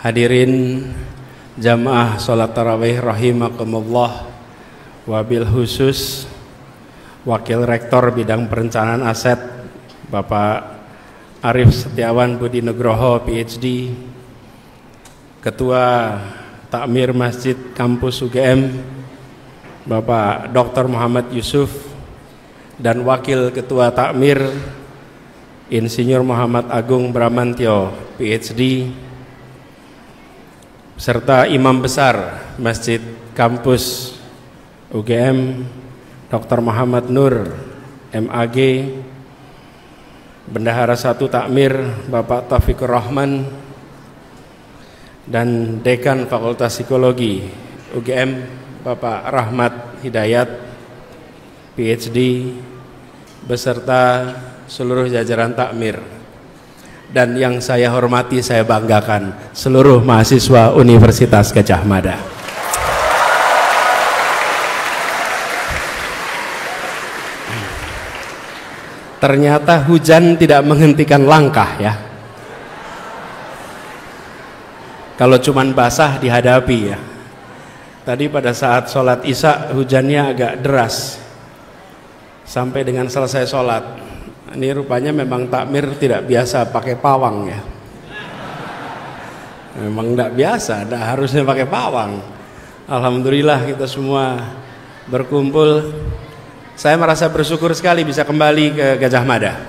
Hadirin jamaah sholat tarawih rahimakumullah, wabil khusus Wakil Rektor Bidang Perencanaan Aset Bapak Arif Setiawan Budi Nugroho PhD, Ketua Takmir Masjid Kampus UGM Bapak Dr. Muhammad Yusuf, dan Wakil Ketua Takmir Insinyur Muhammad Agung Bramantyo PhD, serta Imam Besar Masjid Kampus UGM Dr. Muhammad Nur MAG, Bendahara 1 Takmir Bapak Taufikur Rahman, dan Dekan Fakultas Psikologi UGM Bapak Rahmat Hidayat PhD, beserta seluruh jajaran takmir, dan yang saya hormati, saya banggakan, seluruh mahasiswa Universitas Gadjah Mada. Ternyata hujan tidak menghentikan langkah ya. Kalau cuman basah dihadapi ya. Tadi pada saat sholat isya hujannya agak deras sampai dengan selesai sholat. Ini rupanya memang takmir tidak biasa pakai pawang ya. Memang tidak biasa, tidak harusnya pakai pawang. Alhamdulillah kita semua berkumpul. Saya merasa bersyukur sekali bisa kembali ke Gadjah Mada.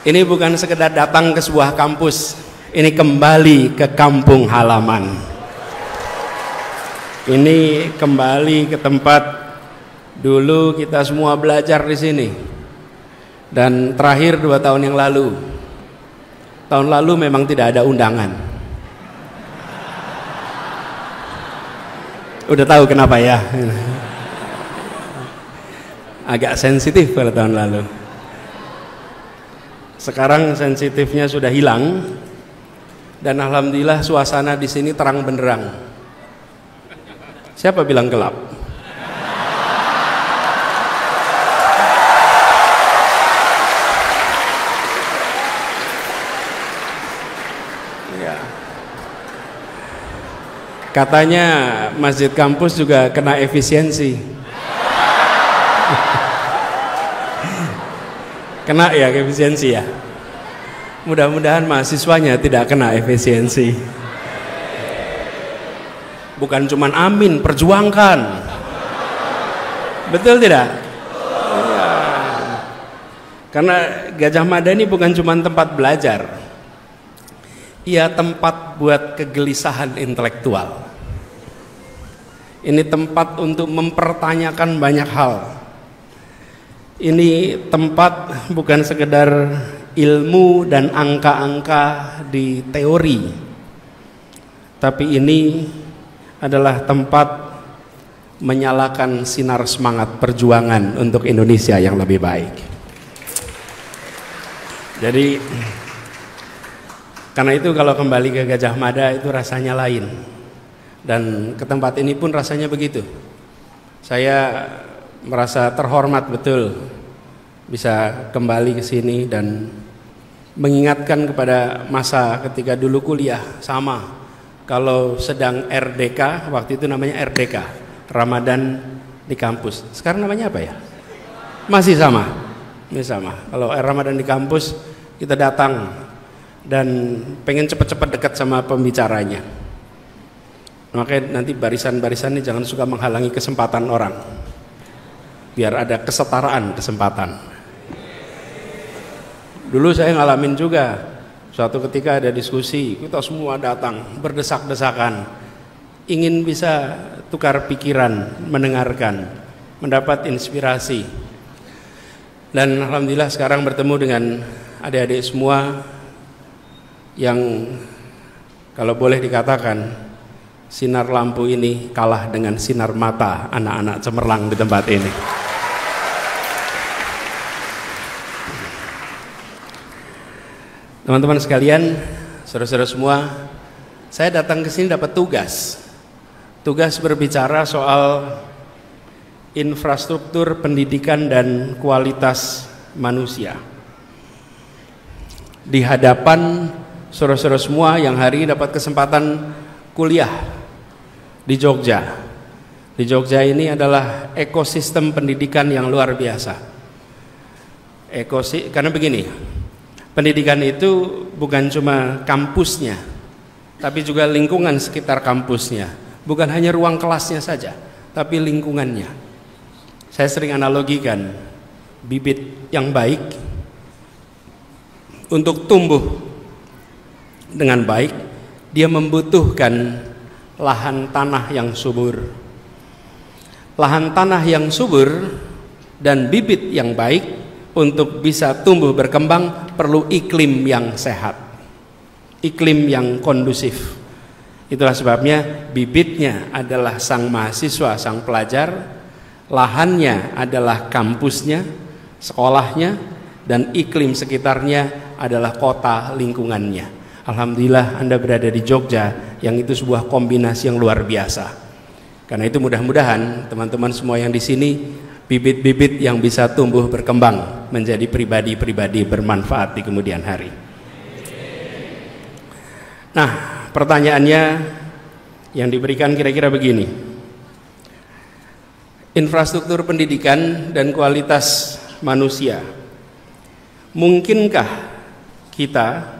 Ini bukan sekedar datang ke sebuah kampus, ini kembali ke kampung halaman. Ini kembali ke tempat dulu kita semua belajar di sini, dan terakhir 2 tahun yang lalu. Tahun lalu memang tidak ada undangan. Udah tahu kenapa ya? Agak sensitif pada tahun lalu. Sekarang sensitifnya sudah hilang, dan alhamdulillah suasana di sini terang benderang. Siapa bilang gelap? Katanya masjid kampus juga kena efisiensi. Kena ya efisiensi ya. Mudah-mudahan mahasiswanya tidak kena efisiensi. Bukan cuman amin, perjuangkan. Betul tidak? Ya. Karena Gadjah Mada ini bukan cuma tempat belajar. Ia tempat buat kegelisahan intelektual. Ini tempat untuk mempertanyakan banyak hal. Ini tempat bukan sekedar ilmu dan angka-angka di teori, tapi ini adalah tempat menyalakan sinar semangat perjuangan untuk Indonesia yang lebih baik. Jadi karena itu kalau kembali ke Gadjah Mada itu rasanya lain. Dan ke tempat ini pun rasanya begitu. Saya merasa terhormat betul bisa kembali ke sini dan mengingatkan kepada masa ketika dulu kuliah sama. Kalau sedang RDK, waktu itu namanya RDK, Ramadan di kampus. Sekarang namanya apa ya? Masih sama. Masih sama. Kalau Ramadan di kampus kita datang dan pengen cepat-cepat dekat sama pembicaranya. Makanya nanti barisan-barisan ini jangan suka menghalangi kesempatan orang, biar ada kesetaraan kesempatan. Dulu saya ngalamin juga, suatu ketika ada diskusi, kita semua datang berdesak-desakan, ingin bisa tukar pikiran, mendengarkan, mendapat inspirasi. Dan alhamdulillah sekarang bertemu dengan adik-adik semua yang kalau boleh dikatakan sinar lampu ini kalah dengan sinar mata anak-anak cemerlang di tempat ini. Teman-teman sekalian, saudara-saudara semua, saya datang ke sini dapat tugas berbicara soal infrastruktur pendidikan dan kualitas manusia. di hadapan saudara-saudara semua yang hari ini dapat kesempatan kuliah di Jogja. Di Jogja ini adalah ekosistem pendidikan yang luar biasa. Karena begini, pendidikan itu bukan cuma kampusnya, tapi juga lingkungan sekitar kampusnya. Bukan hanya ruang kelasnya saja, tapi lingkungannya. Saya sering analogikan, bibit yang baik untuk tumbuh dengan baik, dia membutuhkan lahan tanah yang subur. Lahan tanah yang subur dan bibit yang baik untuk bisa tumbuh berkembang perlu iklim yang sehat, iklim yang kondusif. Itulah sebabnya bibitnya adalah sang mahasiswa, sang pelajar, lahannya adalah kampusnya, sekolahnya, dan iklim sekitarnya adalah kota lingkungannya. Alhamdulillah Anda berada di Jogja yang itu sebuah kombinasi yang luar biasa. Karena itu mudah-mudahan teman-teman semua yang di sini bibit-bibit yang bisa tumbuh berkembang menjadi pribadi-pribadi bermanfaat di kemudian hari. Nah, pertanyaannya yang diberikan kira-kira begini. Infrastruktur pendidikan dan kualitas manusia. Mungkinkah kita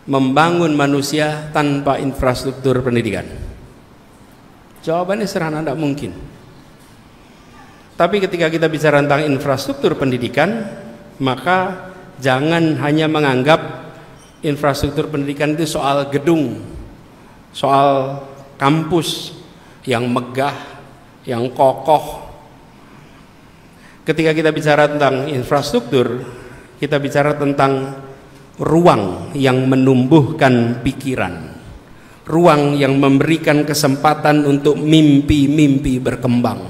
membangun manusia tanpa infrastruktur pendidikan? Jawabannya sederhana, tidak mungkin. Tapi ketika kita bicara tentang infrastruktur pendidikan, maka jangan hanya menganggap infrastruktur pendidikan itu soal gedung, soal kampus yang megah, yang kokoh. Ketika kita bicara tentang infrastruktur, kita bicara tentang ruang yang menumbuhkan pikiran, ruang yang memberikan kesempatan untuk mimpi-mimpi berkembang,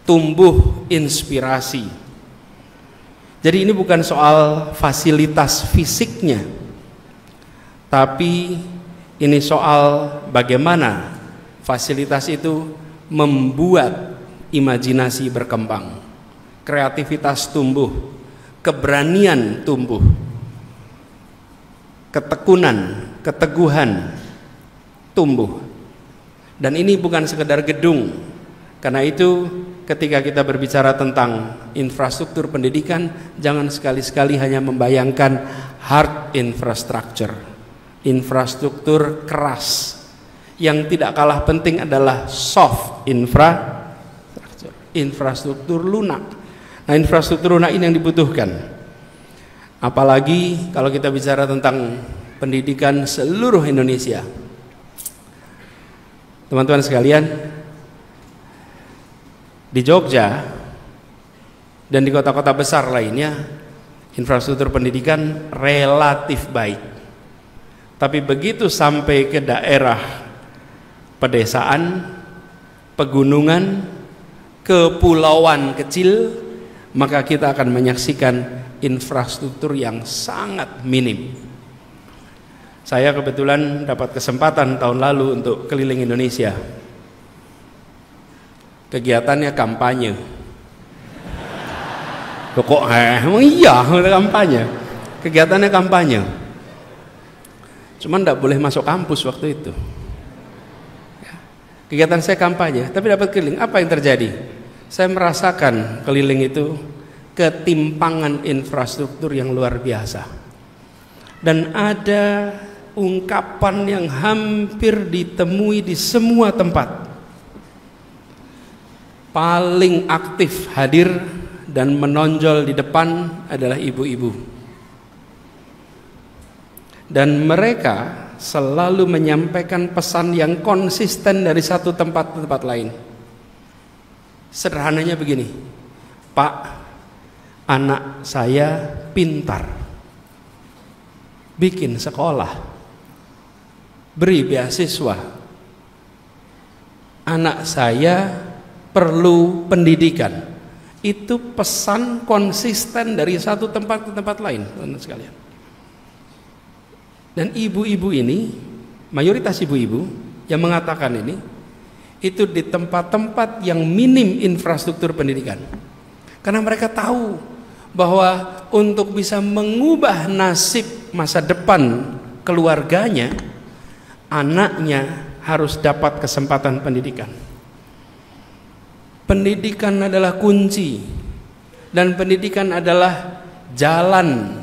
tumbuh inspirasi. Jadi ini bukan soal fasilitas fisiknya, tapi ini soal bagaimana fasilitas itu membuat imajinasi berkembang, kreativitas tumbuh, keberanian tumbuh, ketekunan, keteguhan tumbuh. Dan ini bukan sekedar gedung. Karena itu ketika kita berbicara tentang infrastruktur pendidikan, jangan sekali-sekali hanya membayangkan hard infrastructure, infrastruktur keras. Yang tidak kalah penting adalah soft infrastructure, infrastruktur lunak. Nah, infrastruktur lunak ini yang dibutuhkan. Apalagi kalau kita bicara tentang pendidikan seluruh Indonesia. Teman-teman sekalian, di Jogja dan di kota-kota besar lainnya, infrastruktur pendidikan relatif baik. Tapi begitu sampai ke daerah pedesaan, pegunungan, kepulauan kecil, maka kita akan menyaksikan infrastruktur yang sangat minim. Saya kebetulan dapat kesempatan tahun lalu untuk keliling Indonesia. Kegiatannya kampanye. Loh kok emang iya kampanye? Kegiatannya kampanye. Cuman tidak boleh masuk kampus waktu itu. Kegiatan saya kampanye, tapi dapat keliling. Apa yang terjadi? Saya merasakan keliling itu ketimpangan infrastruktur yang luar biasa. Dan ada ungkapan yang hampir ditemui di semua tempat. Paling aktif hadir dan menonjol di depan adalah ibu-ibu. Dan mereka selalu menyampaikan pesan yang konsisten dari satu tempat ke tempat lain. Sederhananya begini, Pak, anak saya pintar, bikin sekolah, beri beasiswa. Anak saya perlu pendidikan. Itu pesan konsisten dari satu tempat ke tempat lain, teman-teman sekalian. Dan ibu-ibu ini, mayoritas ibu-ibu yang mengatakan ini, itu di tempat-tempat yang minim infrastruktur pendidikan. Karena mereka tahu bahwa untuk bisa mengubah nasib masa depan keluarganya, anaknya harus dapat kesempatan pendidikan. Pendidikan adalah kunci, dan pendidikan adalah jalan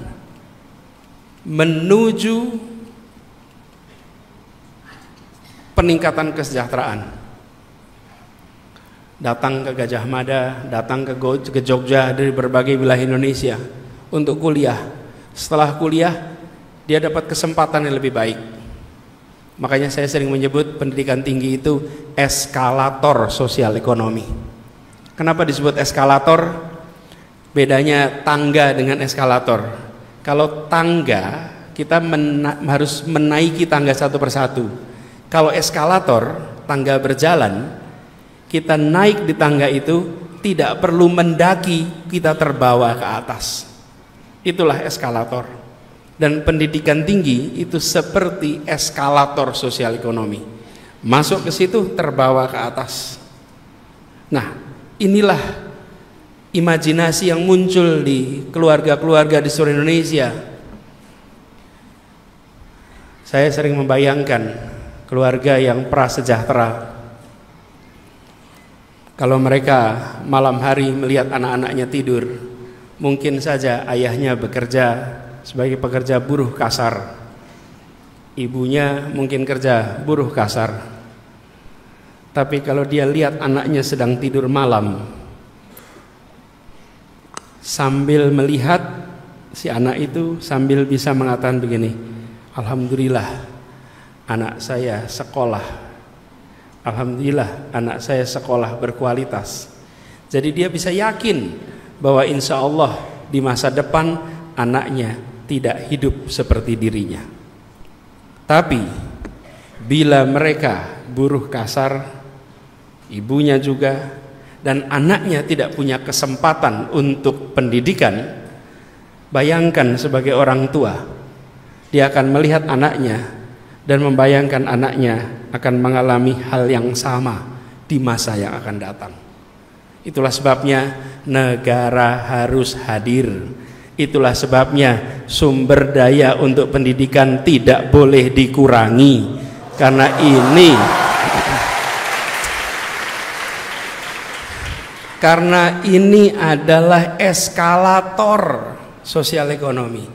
menuju peningkatan kesejahteraan. Datang ke Gajah Mada, datang ke Jogja dari berbagai wilayah Indonesia untuk kuliah. Setelah kuliah, dia dapat kesempatan yang lebih baik. Makanya saya sering menyebut pendidikan tinggi itu eskalator sosial ekonomi. Kenapa disebut eskalator? Bedanya tangga dengan eskalator. Kalau tangga, kita harus menaiki tangga satu persatu. Kalau eskalator, tangga berjalan, kita naik di tangga itu tidak perlu mendaki, kita terbawa ke atas. Itulah eskalator. Dan pendidikan tinggi itu seperti eskalator sosial ekonomi. Masuk ke situ, terbawa ke atas. Nah, inilah imajinasi yang muncul di keluarga-keluarga di seluruh Indonesia. Saya sering membayangkan keluarga yang prasejahtera, kalau mereka malam hari melihat anak-anaknya tidur, mungkin saja ayahnya bekerja sebagai pekerja buruh kasar, ibunya mungkin kerja buruh kasar. Tapi kalau dia lihat anaknya sedang tidur malam, sambil melihat si anak itu sambil bisa mengatakan begini, alhamdulillah anak saya sekolah, alhamdulillah anak saya sekolah berkualitas. Jadi dia bisa yakin bahwa insya Allah di masa depan anaknya tidak hidup seperti dirinya. Tapi bila mereka buruh kasar, ibunya juga, dan anaknya tidak punya kesempatan untuk pendidikan, bayangkan sebagai orang tua, dia akan melihat anaknya dan membayangkan anaknya akan mengalami hal yang sama di masa yang akan datang. Itulah sebabnya negara harus hadir. Itulah sebabnya sumber daya untuk pendidikan tidak boleh dikurangi. Karena ini adalah eskalator sosial ekonomi.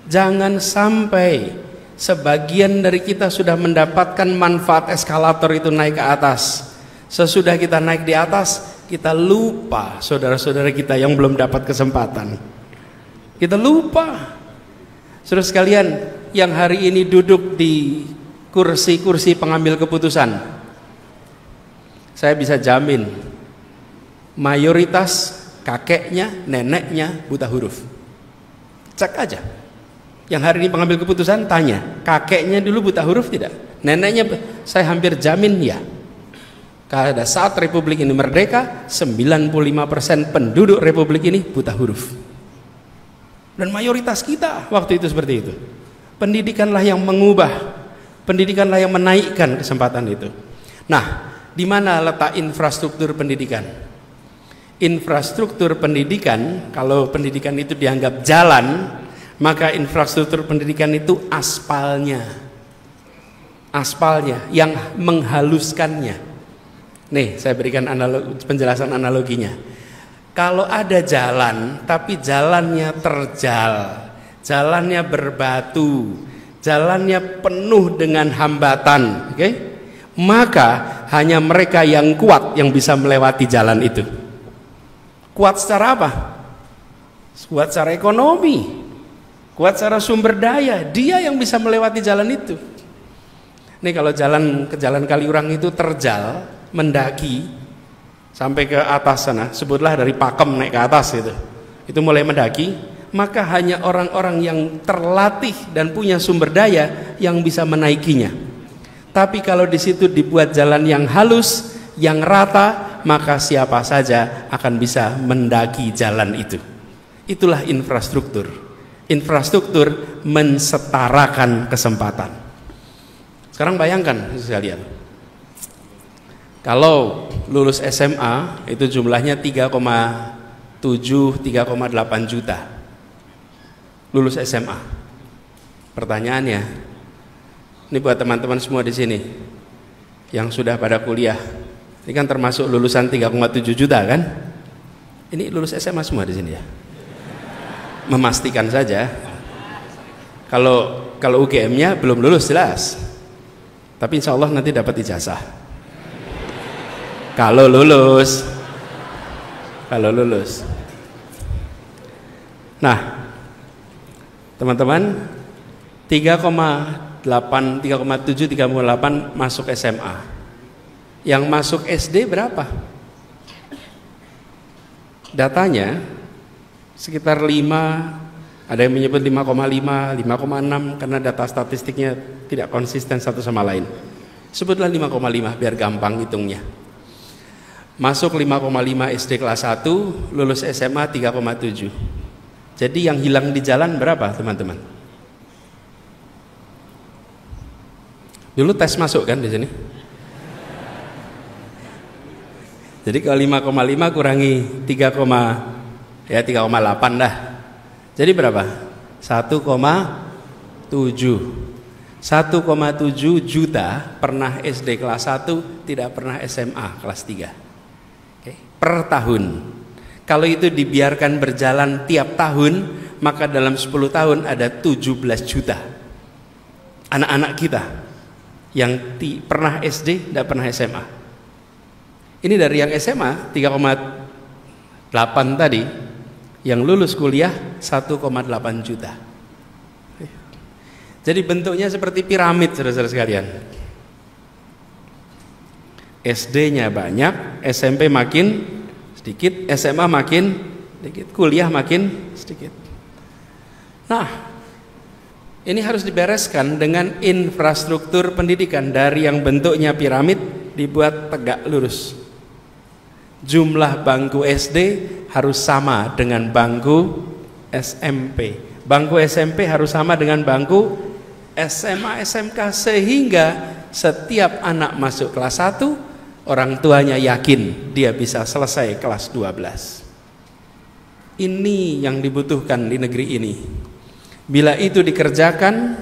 Jangan sampai sebagian dari kita sudah mendapatkan manfaat eskalator itu naik ke atas. Sesudah kita naik di atas, kita lupa saudara-saudara kita yang belum dapat kesempatan. Kita lupa. Saudara sekalian yang hari ini duduk di kursi-kursi pengambil keputusan, saya bisa jamin mayoritas kakeknya, neneknya buta huruf. Cek aja. Yang hari ini pengambil keputusan, tanya, kakeknya dulu buta huruf tidak? Neneknya, saya hampir jamin ya. Pada saat Republik ini merdeka, 95% penduduk Republik ini buta huruf. Dan mayoritas kita waktu itu seperti itu. Pendidikanlah yang mengubah, pendidikanlah yang menaikkan kesempatan itu. Nah, di mana letak infrastruktur pendidikan? Infrastruktur pendidikan, kalau pendidikan itu dianggap jalan, maka infrastruktur pendidikan itu aspalnya yang menghaluskannya. Nih, saya berikan penjelasan analoginya. Kalau ada jalan, tapi jalannya terjal, jalannya berbatu, jalannya penuh dengan hambatan, oke? Maka hanya mereka yang kuat yang bisa melewati jalan itu. Kuat secara apa? Kuat secara ekonomi, kuat secara sumber daya, dia yang bisa melewati jalan itu. Nih kalau ke jalan Kaliurang itu terjal, mendaki sampai ke atas sana, sebutlah dari Pakem naik ke atas itu mulai mendaki, maka hanya orang-orang yang terlatih dan punya sumber daya yang bisa menaikinya. Tapi kalau di situ dibuat jalan yang halus, yang rata, maka siapa saja akan bisa mendaki jalan itu. Itulah infrastruktur. Infrastruktur mensetarakan kesempatan. Sekarang bayangkan sekalian, kalau lulus SMA itu jumlahnya 3,5 3,8 juta lulus SMA. Pertanyaannya, ini buat teman-teman semua di sini yang sudah pada kuliah, ini kan termasuk lulusan 3,7 juta kan? Ini lulus SMA semua di sini ya? Memastikan saja. Kalau UGM-nya belum lulus jelas, tapi insya Allah nanti dapat ijazah. Kalau lulus. Nah, teman-teman, 3,7, 3,8 masuk SMA. Yang masuk SD berapa? Datanya sekitar 5, ada yang menyebut 5,5, 5,6 karena data statistiknya tidak konsisten satu sama lain. Sebutlah 5,5 biar gampang hitungnya. Masuk 5,5 SD kelas 1, lulus SMA 3,7. Jadi yang hilang di jalan berapa, teman-teman? Dulu tes masuk kan di sini? Jadi kalau 5,5 kurangi 3,8 dah. Jadi berapa? 1,7. 1,7 juta pernah SD kelas 1, tidak pernah SMA kelas 3. Oke, per tahun. Kalau itu dibiarkan berjalan tiap tahun, maka dalam 10 tahun ada 17 juta anak-anak kita yang pernah SD, tidak pernah SMA. Ini dari yang SMA 3,8 tadi, yang lulus kuliah 1,8 juta. Jadi bentuknya seperti piramid, saudara-saudara sekalian. SD-nya banyak, SMP makin sedikit, SMA makin sedikit, kuliah makin sedikit. Nah, ini harus dibereskan dengan infrastruktur pendidikan. Dari yang bentuknya piramid dibuat tegak lurus. Jumlah bangku SD harus sama dengan bangku SMP. Bangku SMP harus sama dengan bangku SMA, SMK, sehingga setiap anak masuk kelas 1, orang tuanya yakin dia bisa selesai kelas 12. Ini yang dibutuhkan di negeri ini. Bila itu dikerjakan,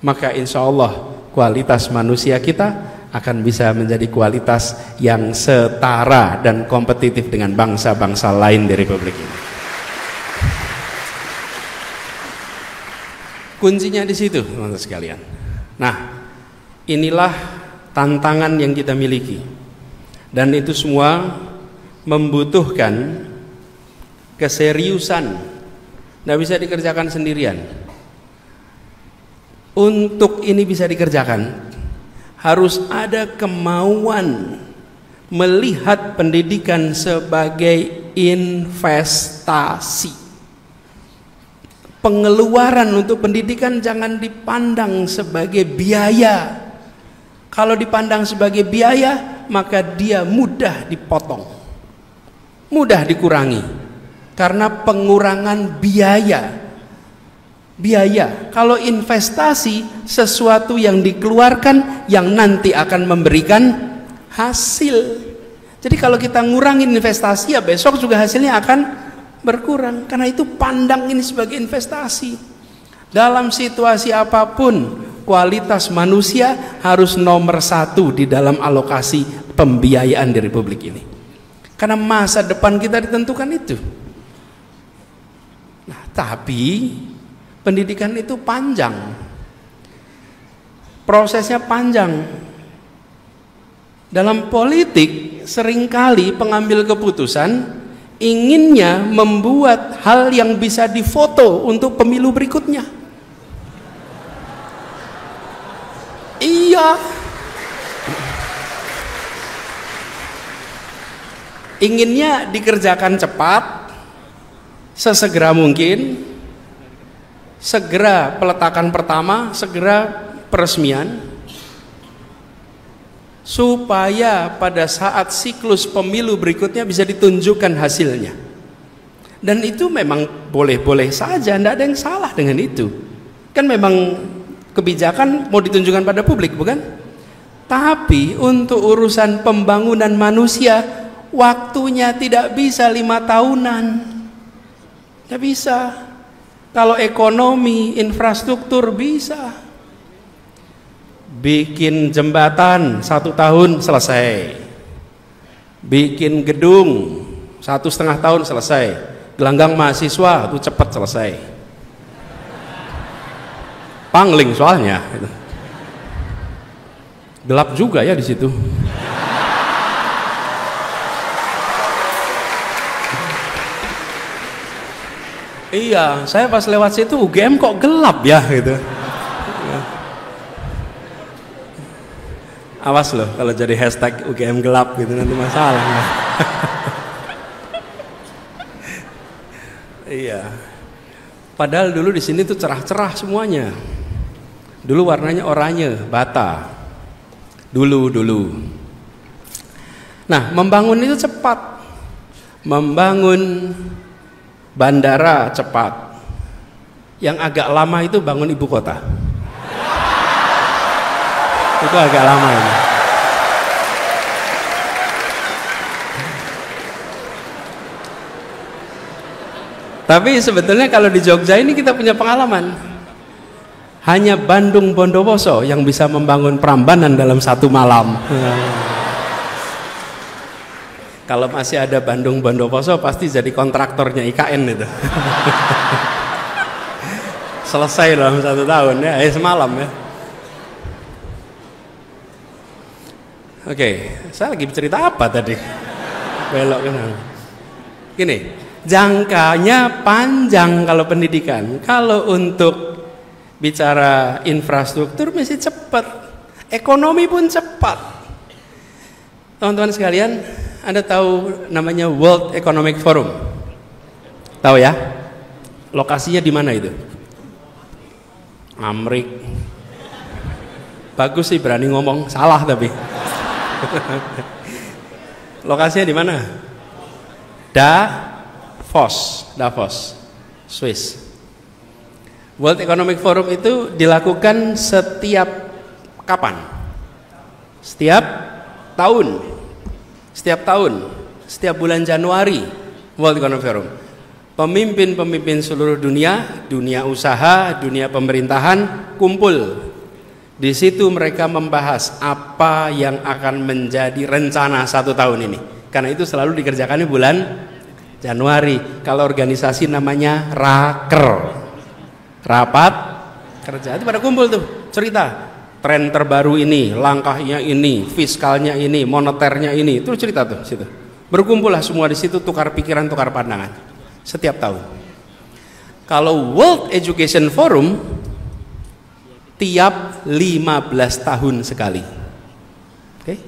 maka insya Allah kualitas manusia kita akan bisa menjadi kualitas yang setara dan kompetitif dengan bangsa-bangsa lain di Republik ini. Kuncinya di situ, teman-teman sekalian. Nah, inilah tantangan yang kita miliki, dan itu semua membutuhkan keseriusan. Tidak bisa dikerjakan sendirian. Untuk ini bisa dikerjakan, harus ada kemauan melihat pendidikan sebagai investasi. Pengeluaran untuk pendidikan jangan dipandang sebagai biaya. Kalau dipandang sebagai biaya, maka dia mudah dipotong, mudah dikurangi, karena pengurangan biaya. Kalau investasi, sesuatu yang dikeluarkan yang nanti akan memberikan hasil. Jadi kalau kita ngurangin investasi, ya besok juga hasilnya akan berkurang. Karena itu pandang ini sebagai investasi. Dalam situasi apapun, kualitas manusia harus nomor 1 di dalam alokasi pembiayaan di Republik ini. Karena masa depan kita ditentukan itu. Nah, tapi pendidikan itu panjang. Prosesnya panjang. Dalam politik, seringkali pengambil keputusan inginnya membuat hal yang bisa difoto untuk pemilu berikutnya. Iya, inginnya dikerjakan cepat, sesegera mungkin, segera peletakan pertama, segera peresmian, supaya pada saat siklus pemilu berikutnya bisa ditunjukkan hasilnya. Dan itu memang boleh-boleh saja, tidak ada yang salah dengan itu. Kan memang kebijakan mau ditunjukkan pada publik, bukan? Tapi untuk urusan pembangunan manusia, waktunya tidak bisa 5 tahunan. Nggak bisa. Kalau ekonomi, infrastruktur bisa. Bikin jembatan 1 tahun selesai. Bikin gedung 1,5 tahun selesai. Gelanggang mahasiswa itu cepat selesai. Pangling soalnya. Gelap juga ya di situ. Iya, saya pas lewat situ UGM kok gelap ya gitu. Awas loh kalau jadi hashtag UGM gelap gitu, nanti masalah. Iya. Padahal dulu di sini tuh cerah-cerah semuanya. Dulu warnanya oranye, bata. Dulu. Nah, membangun itu cepat. Membangun bandara cepat. Yang agak lama itu bangun ibu kota. Itu agak lama ini. Tapi sebetulnya kalau di Jogja ini kita punya pengalaman. Hanya Bandung Bondowoso yang bisa membangun Prambanan dalam 1 malam. Kalau masih ada Bandung Bondowoso pasti jadi kontraktornya IKN itu. Selesai dalam 1 tahun ya, semalam ya. Oke, saya lagi bercerita apa tadi? Belok ke sana. Gini, jangkanya panjang kalau pendidikan. Kalau untuk bicara infrastruktur mesti cepat. Ekonomi pun cepat. Teman-teman sekalian, Anda tahu namanya World Economic Forum? Tahu ya? Lokasinya di mana itu? Amrik. Bagus sih berani ngomong, salah tapi. Lokasinya di mana? Davos, Swiss. World Economic Forum itu dilakukan setiap kapan? Setiap tahun. Setiap bulan Januari World Economic Forum. Pemimpin-pemimpin seluruh dunia, dunia usaha, dunia pemerintahan kumpul. Di situ mereka membahas apa yang akan menjadi rencana 1 tahun ini. Karena itu selalu dikerjakan di bulan Januari. Kalau organisasi namanya rapat kerja. Itu pada kumpul tuh, cerita tren terbaru ini, langkahnya ini, fiskalnya ini, moneternya ini. Itu cerita tuh situ. Berkumpullah semua di situ, tukar pikiran, tukar pandangan setiap tahun. Kalau World Education Forum tiap 15 tahun sekali. Oke.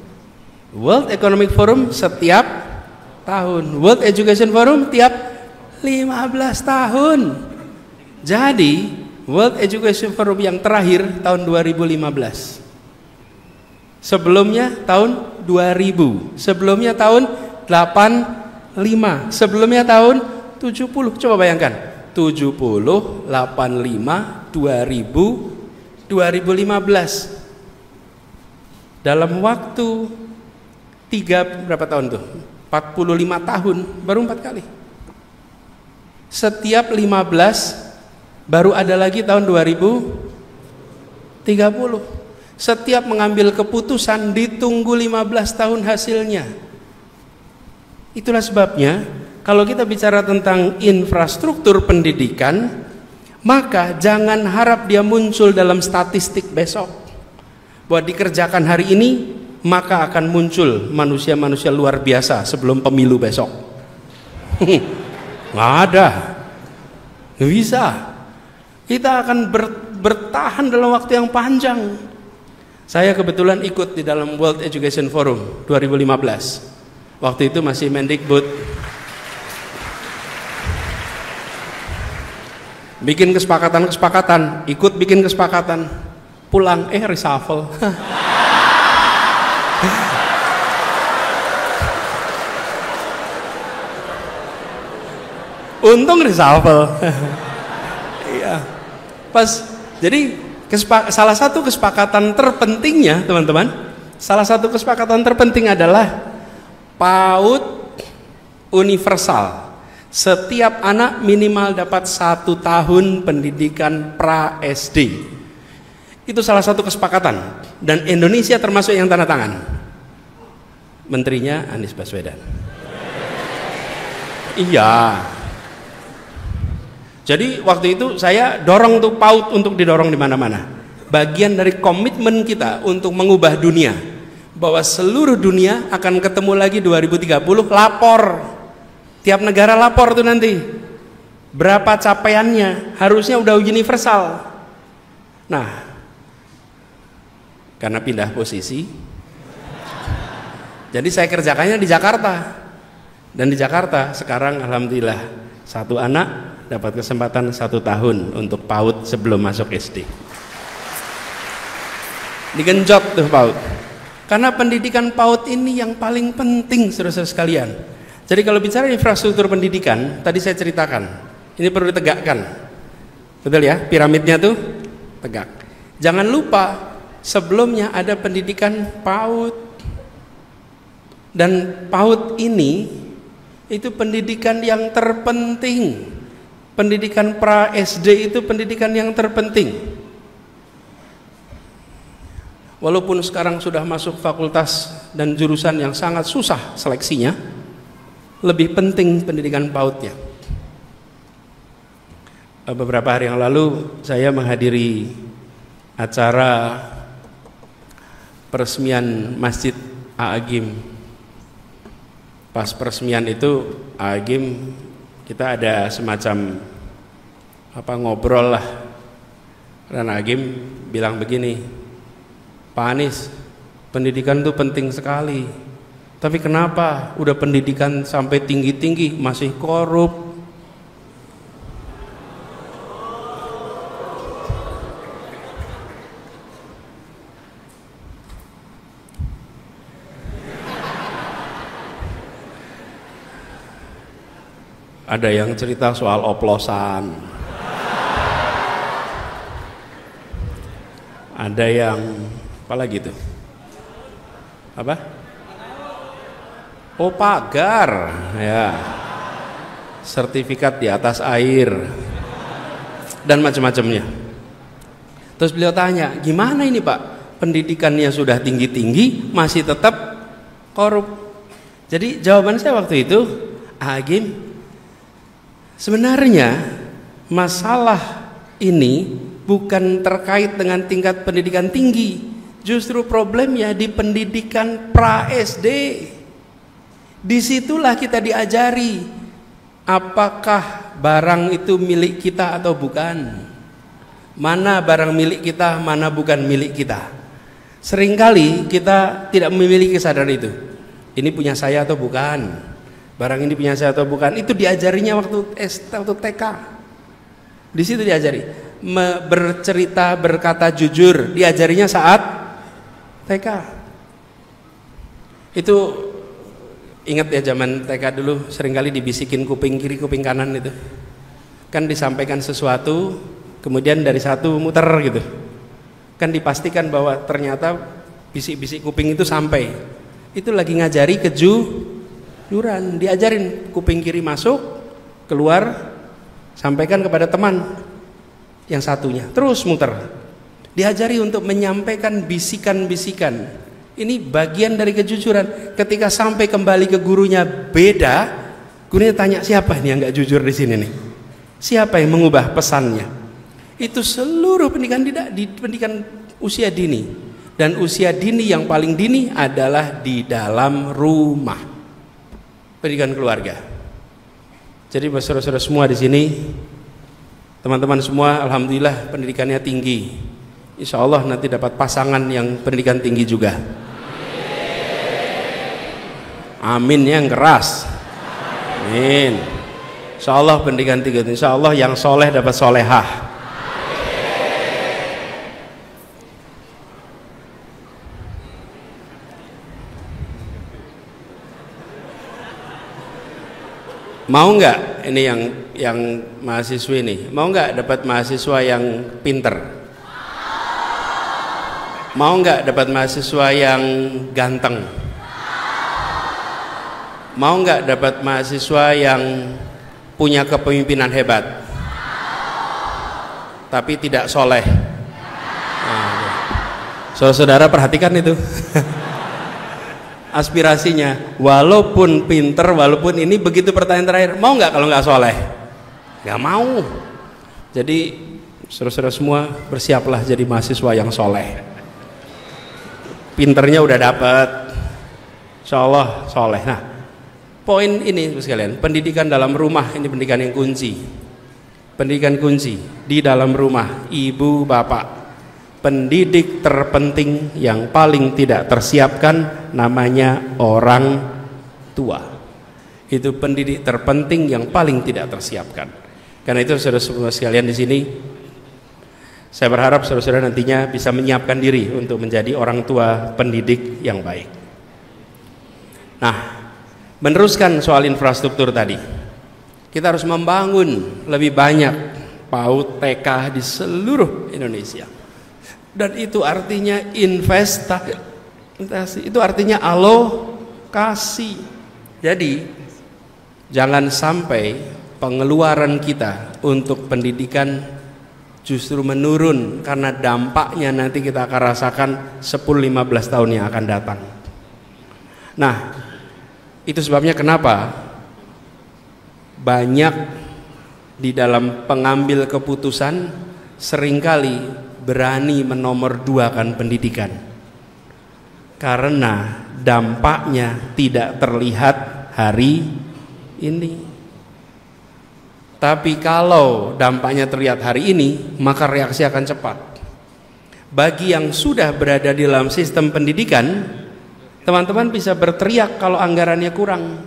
World Economic Forum setiap tahun. World Education Forum tiap 15 tahun. Jadi World Education Forum yang terakhir tahun 2015. Sebelumnya tahun 2000. Sebelumnya tahun 85. Sebelumnya tahun 70. Coba bayangkan. 70, 85, 2000, 2015. Dalam waktu berapa tahun tuh? 45 tahun, baru 4 kali. Setiap 15 baru ada lagi tahun 2030. Setiap mengambil keputusan ditunggu 15 tahun hasilnya. Itulah sebabnya kalau kita bicara tentang infrastruktur pendidikan, maka jangan harap dia muncul dalam statistik besok. Bahwa dikerjakan hari ini, maka akan muncul manusia-manusia luar biasa sebelum pemilu besok. Nggak ada. Nggak bisa. Kita akan bertahan dalam waktu yang panjang. Saya kebetulan ikut di dalam World Education Forum 2015. Waktu itu masih Mendikbud. Bikin kesepakatan, ikut bikin kesepakatan, pulang reshuffle. Untung reshuffle. Iya. Pas jadi salah satu kesepakatan terpentingnya, teman-teman, salah satu kesepakatan terpenting adalah PAUD universal. Setiap anak minimal dapat 1 tahun pendidikan pra-SD. Itu salah satu kesepakatan. Dan Indonesia termasuk yang tanda tangan. Menterinya Anies Baswedan. Iya. Jadi waktu itu saya dorong tuh PAUD untuk didorong di mana-mana. Bagian dari komitmen kita untuk mengubah dunia. Bahwa seluruh dunia akan ketemu lagi 2030, lapor. Tiap negara lapor tuh nanti berapa capaiannya, harusnya udah universal. Nah, karena pindah posisi, jadi saya kerjakannya di Jakarta. Dan di Jakarta sekarang alhamdulillah 1 anak dapat kesempatan 1 tahun untuk PAUD sebelum masuk SD. Digenjot tuh PAUD. Karena pendidikan PAUD ini yang paling penting, saudara-saudara sekalian. Jadi kalau bicara infrastruktur pendidikan, tadi saya ceritakan, ini perlu ditegakkan. Betul ya, piramidnya tuh tegak. Jangan lupa, sebelumnya ada pendidikan PAUD. Dan PAUD ini, itu pendidikan yang terpenting. Pendidikan pra-SD itu pendidikan yang terpenting. Walaupun sekarang sudah masuk fakultas dan jurusan yang sangat susah seleksinya, lebih penting pendidikan PAUD-nya. Beberapa hari yang lalu saya menghadiri acara peresmian Masjid A'agim. Pas peresmian itu A'agim, kita ada semacam ngobrol lah. Dan A'agim bilang begini, Pak Anies, pendidikan itu penting sekali. Tapi kenapa udah pendidikan sampai tinggi-tinggi masih korup? Ada yang cerita soal oplosan. Ada yang apa lagi tuh? Apa? Oh, pagar, ya, sertifikat di atas air, dan macam-macamnya. Terus beliau tanya, gimana ini Pak? Pendidikannya sudah tinggi-tinggi, masih tetap korup. Jadi jawaban saya waktu itu, Agim, sebenarnya masalah ini bukan terkait dengan tingkat pendidikan tinggi, justru problemnya di pendidikan pra-SD. Disitulah kita diajari apakah barang itu milik kita atau bukan, mana barang milik kita, mana bukan milik kita. Seringkali kita tidak memiliki kesadaran itu. Ini punya saya atau bukan, barang ini punya saya atau bukan. Itu diajarinya waktu TK. Di situ diajari bercerita, berkata jujur, diajarinya saat TK. Itu ingat ya, zaman TK dulu seringkali dibisikin kuping kiri kuping kanan itu. Kan disampaikan sesuatu, kemudian dari satu muter gitu. Kan dipastikan bahwa ternyata bisik-bisik kuping itu sampai. Itu lagi ngajari kejujuran, diajarin kuping kiri masuk, keluar, sampaikan kepada teman yang satunya, terus muter. Diajari untuk menyampaikan bisikan-bisikan. Ini bagian dari kejujuran. Ketika sampai kembali ke gurunya beda, gurunya tanya, siapa ini yang nggak jujur di sini nih? Siapa yang mengubah pesannya? Itu seluruh pendidikan di pendidikan usia dini. Dan usia dini yang paling dini adalah di dalam rumah, pendidikan keluarga. Jadi saudara-saudara semua di sini, teman-teman semua, alhamdulillah pendidikannya tinggi. Insya Allah nanti dapat pasangan yang pendidikan tinggi juga. Amin yang keras. Amin. Insya Allah pendidikan tinggi. Insya Allah yang soleh dapat solehah. Mau nggak ini yang mahasiswi ini? Mau nggak dapat mahasiswa yang pinter? Mau nggak dapat mahasiswa yang ganteng? Mau nggak dapat mahasiswa yang punya kepemimpinan hebat tapi tidak soleh. Saudara perhatikan itu. Aspirasinya, walaupun pinter, walaupun ini, begitu pertanyaan terakhir, mau nggak kalau nggak soleh? Nggak mau. Jadi saudara-saudara semua bersiaplah jadi mahasiswa yang soleh. Pinternya udah dapet, insya Allah soleh. Nah, poin ini sekalian, pendidikan dalam rumah ini pendidikan yang kunci. Pendidikan kunci di dalam rumah, ibu bapak. Pendidik terpenting yang paling tidak tersiapkan namanya orang tua. Itu pendidik terpenting yang paling tidak tersiapkan. Karena itu saudara-saudara sekalian di sini, saya berharap saudara-saudara nantinya bisa menyiapkan diri untuk menjadi orang tua pendidik yang baik. Nah, meneruskan soal infrastruktur tadi, kita harus membangun lebih banyak PAUD TK di seluruh Indonesia. Dan itu artinya investasi, itu artinya alokasi. Jadi jangan sampai pengeluaran kita untuk pendidikan justru menurun karena dampaknya nanti kita akan rasakan 10-15 tahun yang akan datang. Nah, itu sebabnya kenapa banyak di dalam pengambil keputusan seringkali berani menomorduakan pendidikan karena dampaknya tidak terlihat hari ini. Tapi kalau dampaknya terlihat hari ini, maka reaksi akan cepat. Bagi yang sudah berada di dalam sistem pendidikan, teman-teman bisa berteriak kalau anggarannya kurang.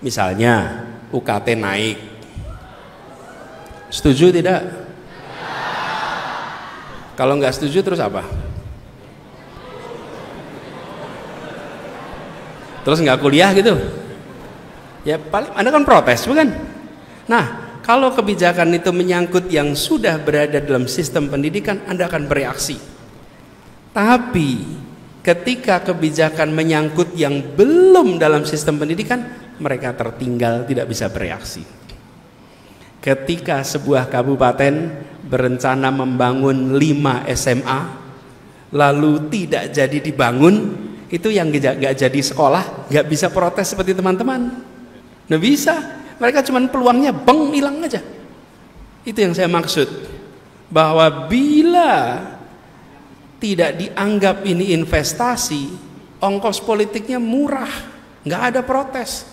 Misalnya UKT naik, setuju tidak? Kalau nggak setuju terus apa? Terus nggak kuliah gitu? Ya paling Anda kan protes, bukan? Nah, kalau kebijakan itu menyangkut yang sudah berada dalam sistem pendidikan, Anda akan bereaksi. Tapi ketika kebijakan menyangkut yang belum dalam sistem pendidikan, mereka tertinggal, tidak bisa bereaksi. Ketika sebuah kabupaten berencana membangun 5 SMA lalu tidak jadi dibangun, itu yang gak jadi sekolah gak bisa protes seperti teman-teman. Nggak bisa, mereka cuman peluangnya beng hilang aja. Itu yang saya maksud, bahwa bila tidak dianggap ini investasi, ongkos politiknya murah, nggak ada protes.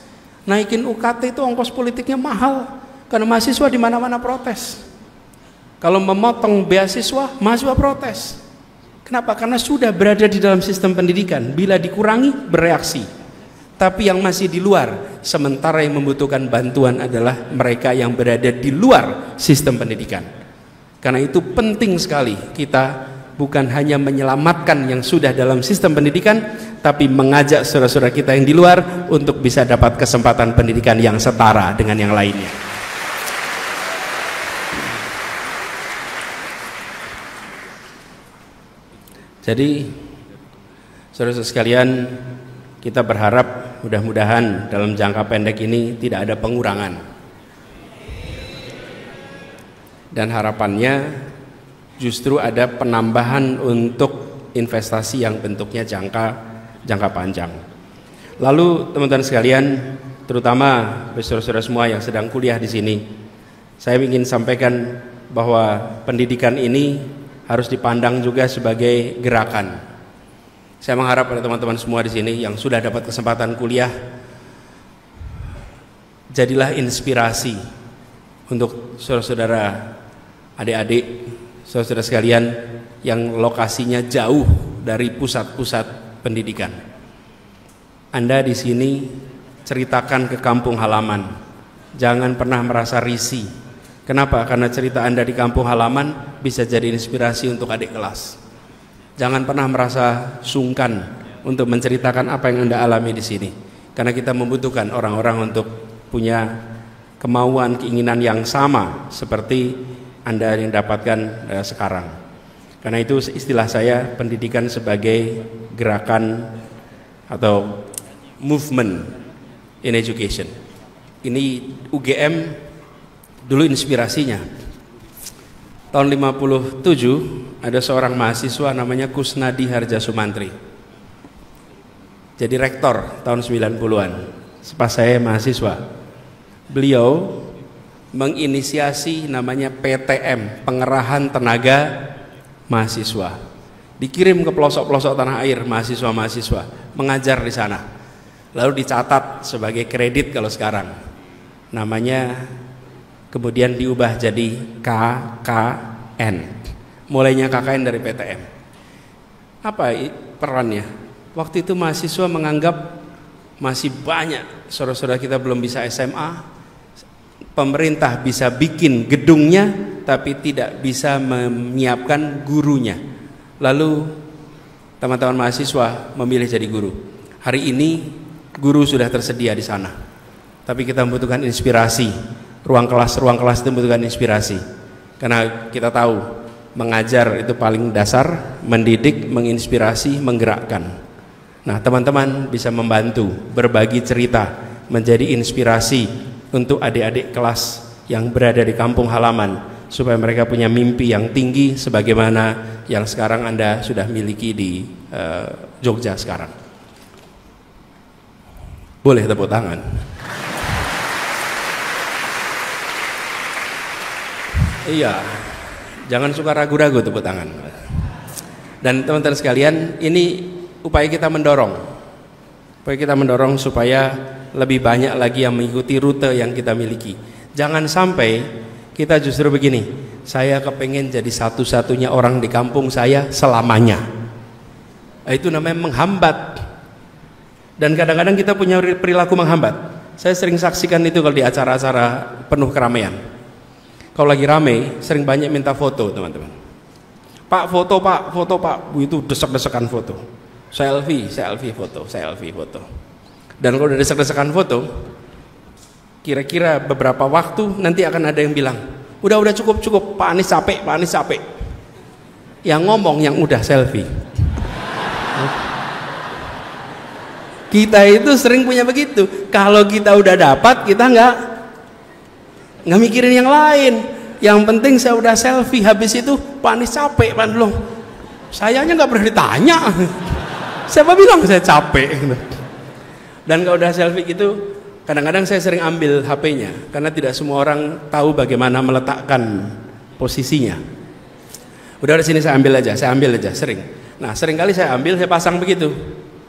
Naikin UKT itu ongkos politiknya mahal karena mahasiswa di mana-mana protes. Kalau memotong beasiswa, mahasiswa protes. Kenapa? Karena sudah berada di dalam sistem pendidikan. Bila dikurangi, bereaksi. Tapi yang masih di luar, sementara yang membutuhkan bantuan adalah mereka yang berada di luar sistem pendidikan. Karena itu penting sekali kita bukan hanya menyelamatkan yang sudah dalam sistem pendidikan, tapi mengajak saudara-saudara kita yang di luar untuk bisa dapat kesempatan pendidikan yang setara dengan yang lainnya. Jadi saudara-saudara sekalian, kita berharap mudah-mudahan dalam jangka pendek ini tidak ada pengurangan. Dan harapannya justru ada penambahan untuk investasi yang bentuknya jangka panjang. Lalu teman-teman sekalian, terutama saudara-saudara semua yang sedang kuliah di sini, saya ingin sampaikan bahwa pendidikan ini harus dipandang juga sebagai gerakan. Saya mengharap pada teman-teman semua di sini yang sudah dapat kesempatan kuliah, jadilah inspirasi untuk saudara-saudara, adik-adik, saudara-saudara sekalian yang lokasinya jauh dari pusat-pusat pendidikan. Anda di sini ceritakan ke kampung halaman. Jangan pernah merasa risih. Kenapa? Karena cerita Anda di kampung halaman bisa jadi inspirasi untuk adik kelas. Jangan pernah merasa sungkan untuk menceritakan apa yang Anda alami di sini. Karena kita membutuhkan orang-orang untuk punya kemauan, keinginan yang sama seperti Anda yang dapatkan sekarang. Karena itu istilah saya pendidikan sebagai gerakan atau movement in education. Ini UGM dulu inspirasinya. Tahun 57 ada seorang mahasiswa namanya Kusnadi Harja Sumantri. Jadi rektor tahun 90-an. Pas saya mahasiswa. Beliau menginisiasi namanya PTM, Pengerahan Tenaga Mahasiswa. Dikirim ke pelosok-pelosok tanah air mahasiswa-mahasiswa mengajar di sana. Lalu dicatat sebagai kredit kalau sekarang. Namanya kemudian diubah jadi KKN. Mulainya KKN dari PTM. Apa perannya? Waktu itu mahasiswa menganggap masih banyak saudara-saudara kita belum bisa SMA. Pemerintah bisa bikin gedungnya tapi tidak bisa menyiapkan gurunya. Lalu teman-teman mahasiswa memilih jadi guru. Hari ini guru sudah tersedia di sana. Tapi kita membutuhkan inspirasi. Ruang kelas itu membutuhkan inspirasi. Karena kita tahu mengajar itu paling dasar, mendidik, menginspirasi, menggerakkan. Nah, teman-teman bisa membantu berbagi cerita, menjadi inspirasi untuk adik-adik kelas yang berada di kampung halaman supaya mereka punya mimpi yang tinggi sebagaimana yang sekarang Anda sudah miliki di Jogja sekarang. Boleh tepuk tangan. Iya, jangan suka ragu-ragu tepuk tangan. Dan teman-teman sekalian, ini upaya kita mendorong supaya lebih banyak lagi yang mengikuti rute yang kita miliki. Jangan sampai kita justru begini, saya kepengen jadi satu-satunya orang di kampung saya selamanya. Itu namanya menghambat. Dan kadang-kadang kita punya perilaku menghambat. Saya sering saksikan itu kalau di acara-acara penuh keramaian. Kalau lagi rame, sering banyak minta foto, teman-teman. Pak, foto pak, itu desek-desekan foto. Selfie foto. Dan kalau udah desek-desekan foto, kira-kira beberapa waktu nanti akan ada yang bilang, udah cukup, Pak Anies capek. Yang ngomong yang udah selfie. Kita itu sering punya begitu. Kalau kita udah dapat, kita nggak mikirin yang lain. Yang penting saya udah selfie. Habis itu Pak Anies capek, Pak loh. Sayanya nggak pernah ditanya. Siapa bilang saya capek? Dan kalau udah selfie gitu, kadang-kadang saya sering ambil HP-nya karena tidak semua orang tahu bagaimana meletakkan posisinya. Udah di sini saya ambil aja sering. Nah, sering kali saya ambil, saya pasang begitu.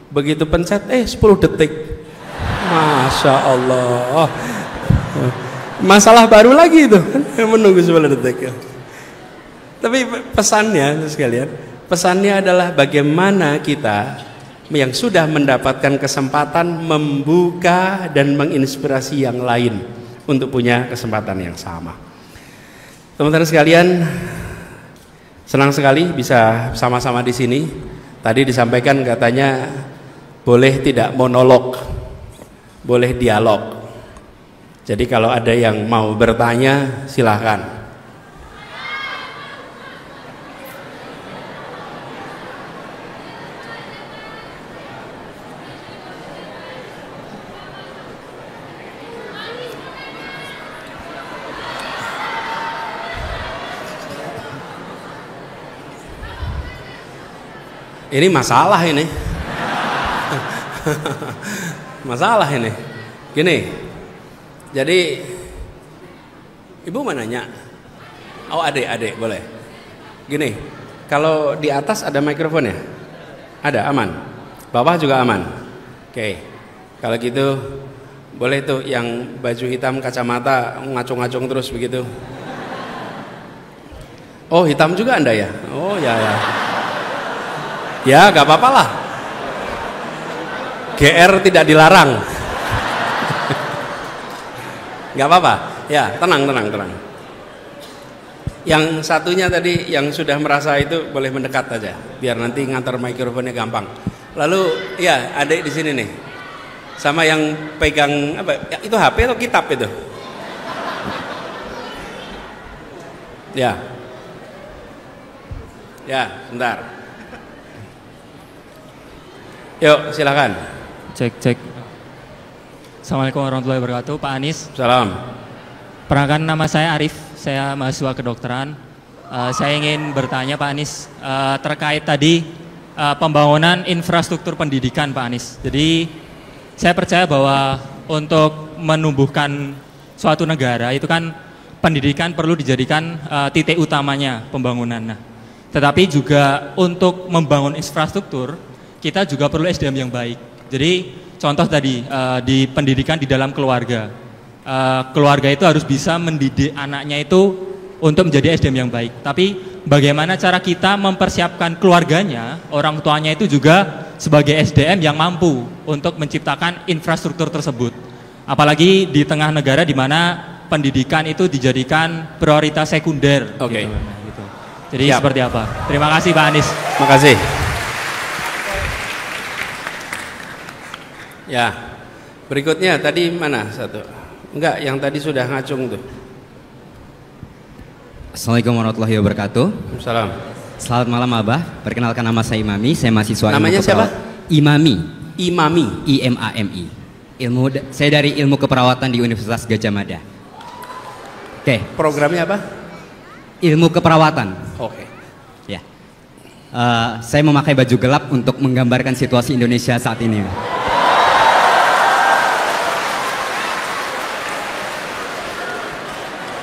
Begitu pencet, 10 detik. Masya Allah. Masalah baru lagi itu, menunggu 10 detik. Tapi pesannya sekalian, pesannya adalah bagaimana kita yang sudah mendapatkan kesempatan membuka dan menginspirasi yang lain untuk punya kesempatan yang sama. Teman-teman sekalian, senang sekali bisa sama-sama di sini. Tadi disampaikan katanya boleh tidak monolog, boleh dialog. Jadi kalau ada yang mau bertanya, silahkan. Ini masalah ini. Masalah ini. Gini. Jadi ibu mau nanya. Oh, adik boleh. Gini, kalau di atas ada mikrofon ya? Ada, aman. Bawah juga aman. Oke. Kalau gitu boleh tuh yang baju hitam kacamata ngacung-ngacung terus begitu. Oh, hitam juga Anda ya? Oh, ya. Ya, gak apa-apa lah. GR tidak dilarang. Gak apa-apa. Ya, tenang. Yang satunya tadi yang sudah merasa itu boleh mendekat aja, biar nanti ngantar mikrofonnya gampang. Lalu, ya, adik di sini nih. Sama yang pegang apa? Ya, itu HP atau kitab itu? Ya. Ya, bentar. Yuk, silakan. Cek. Assalamualaikum warahmatullahi wabarakatuh, Pak Anies. Salam. Perkenalkan, nama saya Arif, saya mahasiswa kedokteran. Saya ingin bertanya Pak Anies terkait tadi pembangunan infrastruktur pendidikan Pak Anies. Jadi saya percaya bahwa untuk menumbuhkan suatu negara itu kan pendidikan perlu dijadikan titik utamanya pembangunan. Nah, tetapi juga untuk membangun infrastruktur kita juga perlu SDM yang baik. Jadi contoh tadi di pendidikan di dalam keluarga. Keluarga itu harus bisa mendidik anaknya itu untuk menjadi SDM yang baik. Tapi bagaimana cara kita mempersiapkan keluarganya, orang tuanya itu juga sebagai SDM yang mampu untuk menciptakan infrastruktur tersebut. Apalagi di tengah negara di mana pendidikan itu dijadikan prioritas sekunder. Oke. Gitu. Jadi seperti apa? Terima kasih Pak Anies. Terima kasih. Ya, berikutnya tadi mana satu? Enggak, yang tadi sudah ngacung tuh. Assalamualaikum warahmatullahi wabarakatuh. Salam. Selamat malam Abah. Perkenalkan nama saya Imami. Saya mahasiswa. Namanya siapa? Imami. Imami. IMAMI. Saya dari ilmu keperawatan di Universitas Gadjah Mada. Oke. Programnya apa? Ilmu keperawatan. Oke. Ya. Saya memakai baju gelap untuk menggambarkan situasi Indonesia saat ini.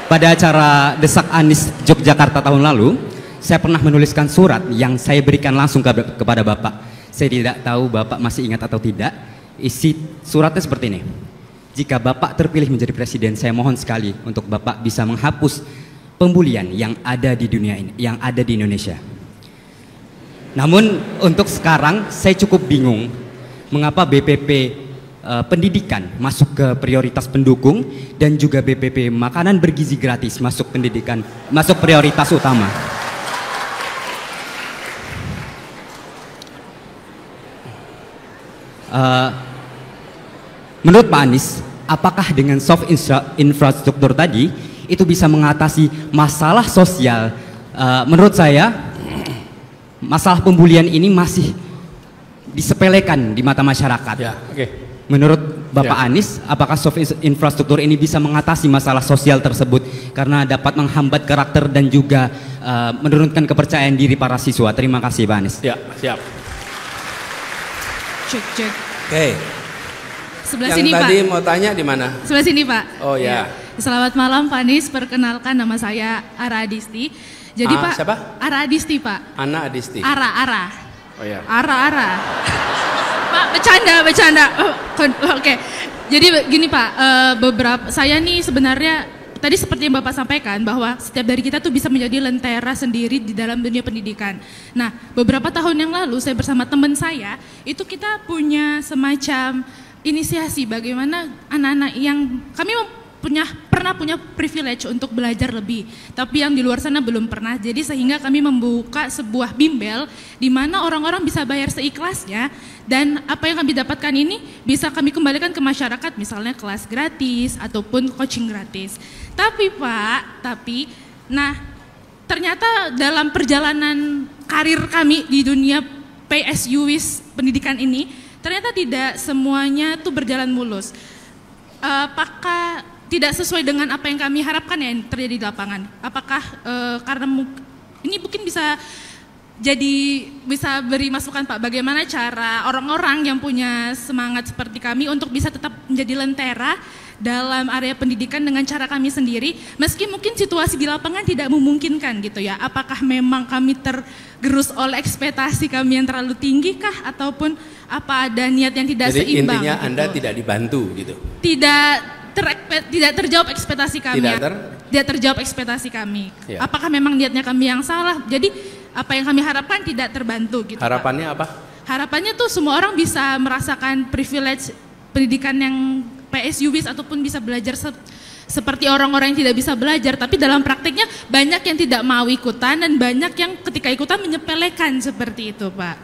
Pada acara Desak Anies Yogyakarta tahun lalu, saya pernah menuliskan surat yang saya berikan langsung kepada Bapak. Saya tidak tahu Bapak masih ingat atau tidak. Isi suratnya seperti ini. Jika Bapak terpilih menjadi presiden, saya mohon sekali untuk Bapak bisa menghapus pembulian yang ada di dunia ini, yang ada di Indonesia. Namun untuk sekarang saya cukup bingung mengapa BPP pendidikan masuk ke prioritas pendukung dan juga BPP makanan bergizi gratis masuk prioritas utama. Menurut Pak Anies, apakah dengan soft infrastruktur tadi itu bisa mengatasi masalah sosial? Menurut saya masalah pembulian ini masih disepelekan di mata masyarakat. Ya, oke. Menurut Bapak Anies, apakah soft infrastruktur ini bisa mengatasi masalah sosial tersebut karena dapat menghambat karakter dan juga menurunkan kepercayaan diri para siswa? Terima kasih Pak Anies. Ya, siap. Cek. Oke. Sebelah Yang sini Pak. tadi mau tanya di mana? Sebelah sini Pak. Oh ya. Selamat malam Pak Anies, perkenalkan nama saya Ara Adisti. Jadi Pak, siapa? Ara Adisti Pak. Ana Adisti. Ara. Oh ya. Ara. Pak, bercanda. Oke. Jadi gini Pak, saya nih sebenarnya tadi seperti yang Bapak sampaikan bahwa setiap dari kita tuh bisa menjadi lentera sendiri di dalam dunia pendidikan. Nah, beberapa tahun yang lalu saya bersama teman saya itu kita punya semacam inisiasi bagaimana anak-anak yang kami pernah punya privilege untuk belajar lebih, tapi yang di luar sana belum pernah. Jadi sehingga kami membuka sebuah bimbel di mana orang-orang bisa bayar seikhlasnya dan apa yang kami dapatkan ini bisa kami kembalikan ke masyarakat, misalnya kelas gratis ataupun coaching gratis. Tapi Pak, ternyata dalam perjalanan karir kami di dunia PSU-WIS pendidikan ini, ternyata tidak semuanya tuh berjalan mulus. Apakah tidak sesuai dengan apa yang kami harapkan yang terjadi di lapangan? Apakah karena ini mungkin bisa beri masukan Pak, bagaimana cara orang-orang yang punya semangat seperti kami untuk bisa tetap menjadi lentera dalam area pendidikan dengan cara kami sendiri, meski mungkin situasi di lapangan tidak memungkinkan gitu ya. Apakah memang kami tergerus oleh ekspektasi kami yang terlalu tinggi kah, ataupun apa ada niat yang tidak Jadi seimbang? intinya gitu? Anda tidak dibantu gitu. Tidak terjawab ekspektasi kami. Tidak terjawab ekspektasi kami. Ya. Apakah memang niatnya kami yang salah? Jadi apa yang kami harapkan tidak terbantu gitu. Harapannya Pak. apa? Harapannya tuh semua orang bisa merasakan privilege pendidikan yang PSU-WIS ataupun bisa belajar seperti orang-orang yang tidak bisa belajar, tapi dalam prakteknya banyak yang tidak mau ikutan dan banyak yang ketika ikutan menyepelekan seperti itu Pak.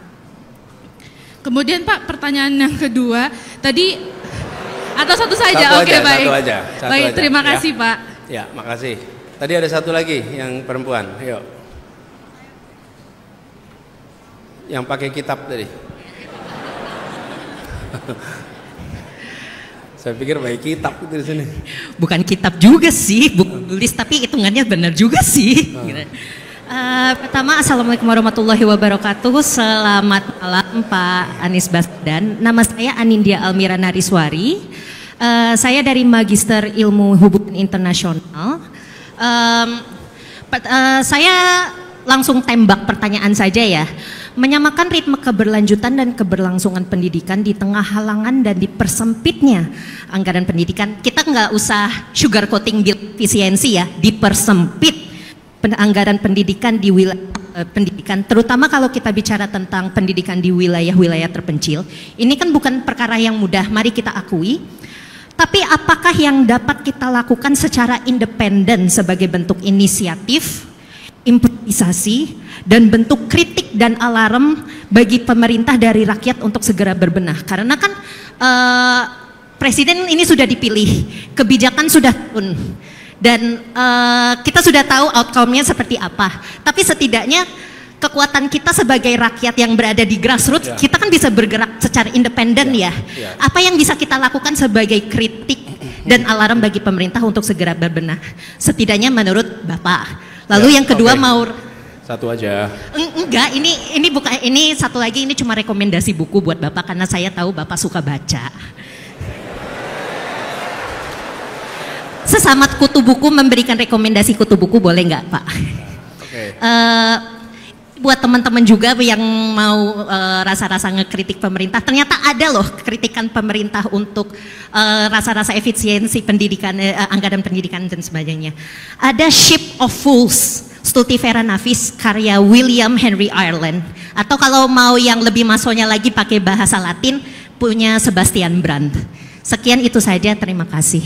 Kemudian Pak, pertanyaan yang kedua tadi atau satu saja? Oke, baik. Baik, terima kasih Pak. Ya, makasih. Tadi ada satu lagi yang perempuan, yuk. Yang pakai kitab tadi. Saya pikir baik kitab itu di sini. Bukan kitab juga sih, buku tulis, tapi hitungannya benar juga sih. Gitu. Pertama, Assalamualaikum warahmatullahi wabarakatuh. Selamat malam Pak Anies Baswedan. Nama saya Anindya Almira Nariswari. Saya dari Magister Ilmu Hubungan Internasional. Saya langsung tembak pertanyaan saja ya. Menyamakan ritme keberlanjutan dan keberlangsungan pendidikan di tengah halangan dan dipersempitnya anggaran pendidikan. Kita nggak usah sugar coating bill efisiensi ya, dipersempit anggaran pendidikan di wilayah pendidikan, terutama kalau kita bicara tentang pendidikan di wilayah-wilayah terpencil. Ini kan bukan perkara yang mudah, mari kita akui. Tapi apakah yang dapat kita lakukan secara independen sebagai bentuk inisiatif, improvisasi, dan bentuk kritik dan alarm bagi pemerintah dari rakyat untuk segera berbenah? Karena kan presiden ini sudah dipilih, kebijakan sudah turun, dan kita sudah tahu outcome-nya seperti apa. Tapi setidaknya kekuatan kita sebagai rakyat yang berada di grassroots, kita kan bisa bergerak secara independen ya. Apa yang bisa kita lakukan sebagai kritik dan alarm bagi pemerintah untuk segera berbenah? Setidaknya menurut Bapak. Lalu yang kedua mau satu aja. Enggak, ini bukan, ini satu lagi, ini cuma rekomendasi buku buat Bapak karena saya tahu Bapak suka baca. Sesama kutu buku memberikan rekomendasi kutu buku boleh nggak Pak? Oke. Buat teman-teman juga yang mau rasa-rasa ngekritik pemerintah, ternyata ada loh kritikan pemerintah untuk rasa-rasa efisiensi pendidikan, anggaran pendidikan dan sebagainya. Ada Ship of Fools, Stultifera Navis, karya William Henry Ireland. Atau kalau mau yang lebih masonya lagi pakai bahasa Latin, punya Sebastian Brand. Sekian itu saja, terima kasih.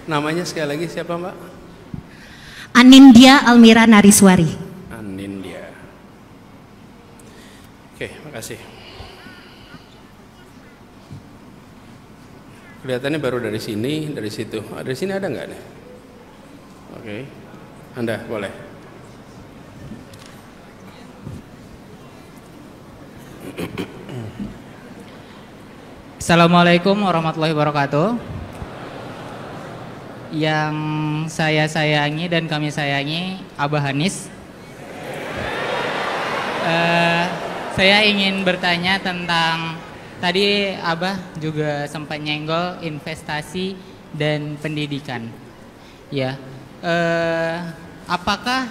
Namanya sekali lagi siapa Mbak? Anindya Almira Nariswari. Anindya. Oke, makasih. Kelihatannya baru dari sini, dari situ. Dari sini ada nggak nih? Oke, Anda boleh. Assalamualaikum warahmatullahi wabarakatuh. Yang saya sayangi dan kami sayangi Abah Anies. Saya ingin bertanya tentang, tadi Abah juga sempat nyenggol investasi dan pendidikan. Ya, apakah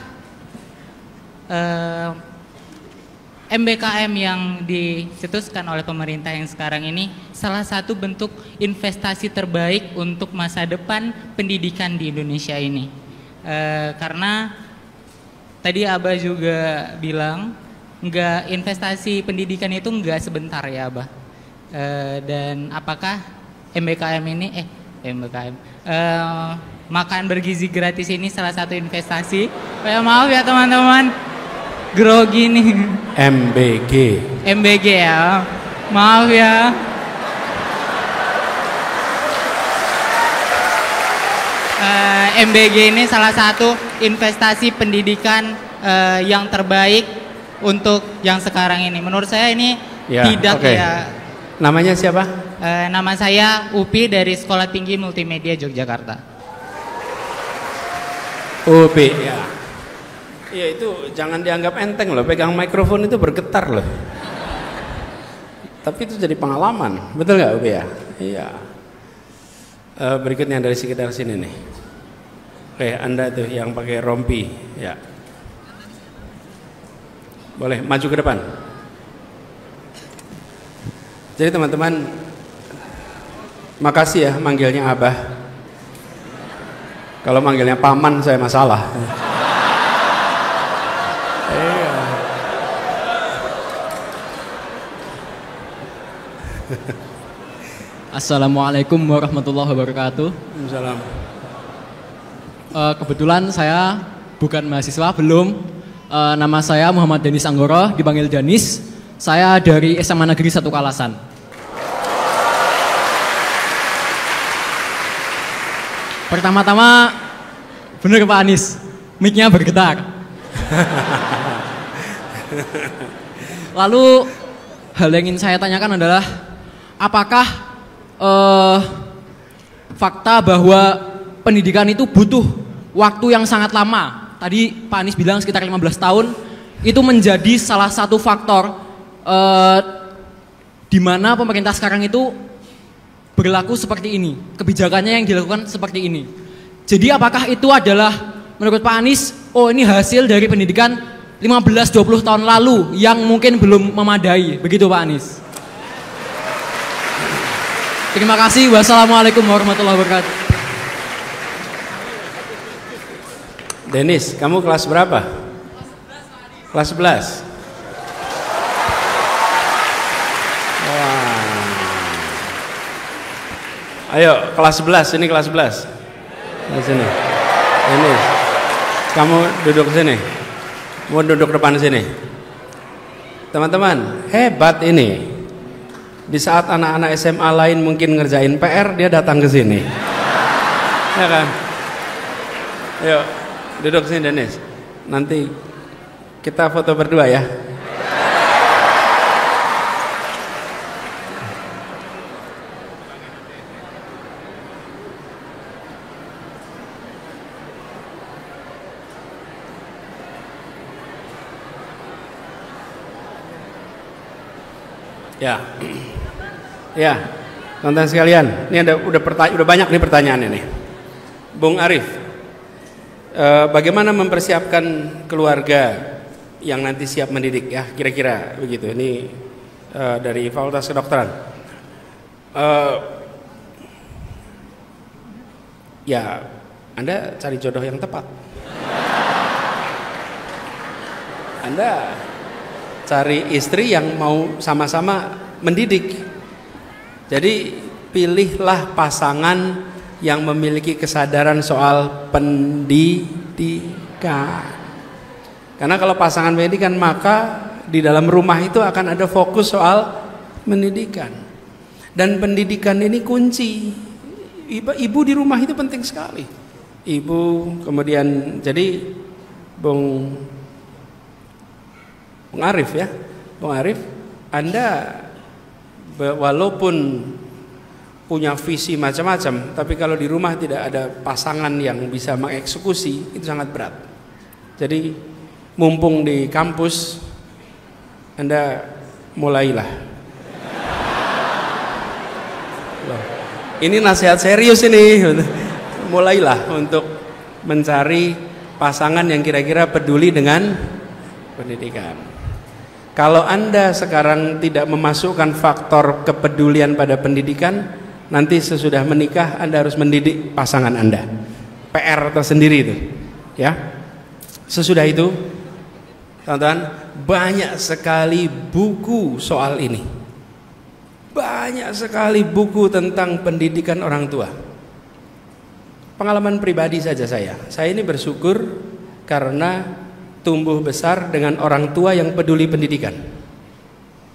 MBKM yang dicetuskan oleh pemerintah yang sekarang ini salah satu bentuk investasi terbaik untuk masa depan pendidikan di Indonesia ini? Karena tadi Abah juga bilang enggak, investasi pendidikan itu enggak sebentar ya Abah. Dan apakah MBKM ini makan bergizi gratis ini salah satu investasi? Maaf ya teman-teman, grogi nih. MBG ya, maaf ya. MBG ini salah satu investasi pendidikan yang terbaik untuk yang sekarang ini. Menurut saya ini tidak ya. Namanya siapa? Nama saya Upi dari Sekolah Tinggi Multimedia Yogyakarta. Upi ya. Iya, itu jangan dianggap enteng loh, pegang mikrofon itu bergetar loh. Tapi itu jadi pengalaman, betul nggak Ubi ya? Iya. Berikutnya dari sekitar sini nih. Oke, Anda tuh yang pakai rompi, ya. Boleh maju ke depan. Jadi teman-teman, makasih ya manggilnya Abah. Kalau manggilnya paman saya masalah. Assalamualaikum warahmatullahi wabarakatuh. Waalaikumsalam. Kebetulan saya bukan mahasiswa, belum. Nama saya Muhammad Danis Anggoro, dipanggil Danis. Saya dari SMA Negeri 1 Kalasan. Pertama-tama, bener Pak Anies, mic-nya bergetar. Lalu hal yang ingin saya tanyakan adalah apakah fakta bahwa pendidikan itu butuh waktu yang sangat lama. Tadi Pak Anies bilang sekitar 15 tahun itu menjadi salah satu faktor di mana pemerintah sekarang itu berlaku seperti ini, kebijakannya yang dilakukan seperti ini. Jadi apakah itu adalah menurut Pak Anies, oh ini hasil dari pendidikan 15-20 tahun lalu yang mungkin belum memadai, begitu Pak Anies? Terima kasih, wassalamualaikum warahmatullahi wabarakatuh. Denis, kamu kelas berapa? Kelas 11. Ayo, kelas 11, ini kelas 11. Di sini. Ini. Kamu duduk sini. Mau duduk depan sini. Teman-teman, hebat ini. Di saat anak-anak SMA lain mungkin ngerjain PR, dia datang ke sini. Ya kan? Ayo, duduk sini Dennis. Nanti kita foto berdua ya. Ya, ya, teman-teman sekalian, ini udah banyak nih pertanyaannya nih, Bung Arif, bagaimana mempersiapkan keluarga yang nanti siap mendidik ya, kira-kira begitu. Ini dari Fakultas Kedokteran. Ya, Anda cari jodoh yang tepat. Anda cari istri yang mau sama-sama mendidik. Jadi pilihlah pasangan yang memiliki kesadaran soal pendidikan. Karena kalau pasangan pendidikan, maka di dalam rumah itu akan ada fokus soal pendidikan. Dan pendidikan ini kunci. Ibu di rumah itu penting sekali. Ibu, kemudian jadi Bung Arif ya, Bung Arif, Anda walaupun punya visi macam-macam, tapi kalau di rumah tidak ada pasangan yang bisa mengeksekusi, itu sangat berat. Jadi mumpung di kampus, Anda mulailah. Loh, ini nasihat serius ini. Mulailah untuk mencari pasangan yang kira-kira peduli dengan pendidikan. Kalau Anda sekarang tidak memasukkan faktor kepedulian pada pendidikan, nanti sesudah menikah Anda harus mendidik pasangan Anda. PR tersendiri itu, ya. Sesudah itu, teman-teman, banyak sekali buku soal ini. Banyak sekali buku tentang pendidikan orang tua. Pengalaman pribadi saja saya ini bersyukur karena tumbuh besar dengan orang tua yang peduli pendidikan,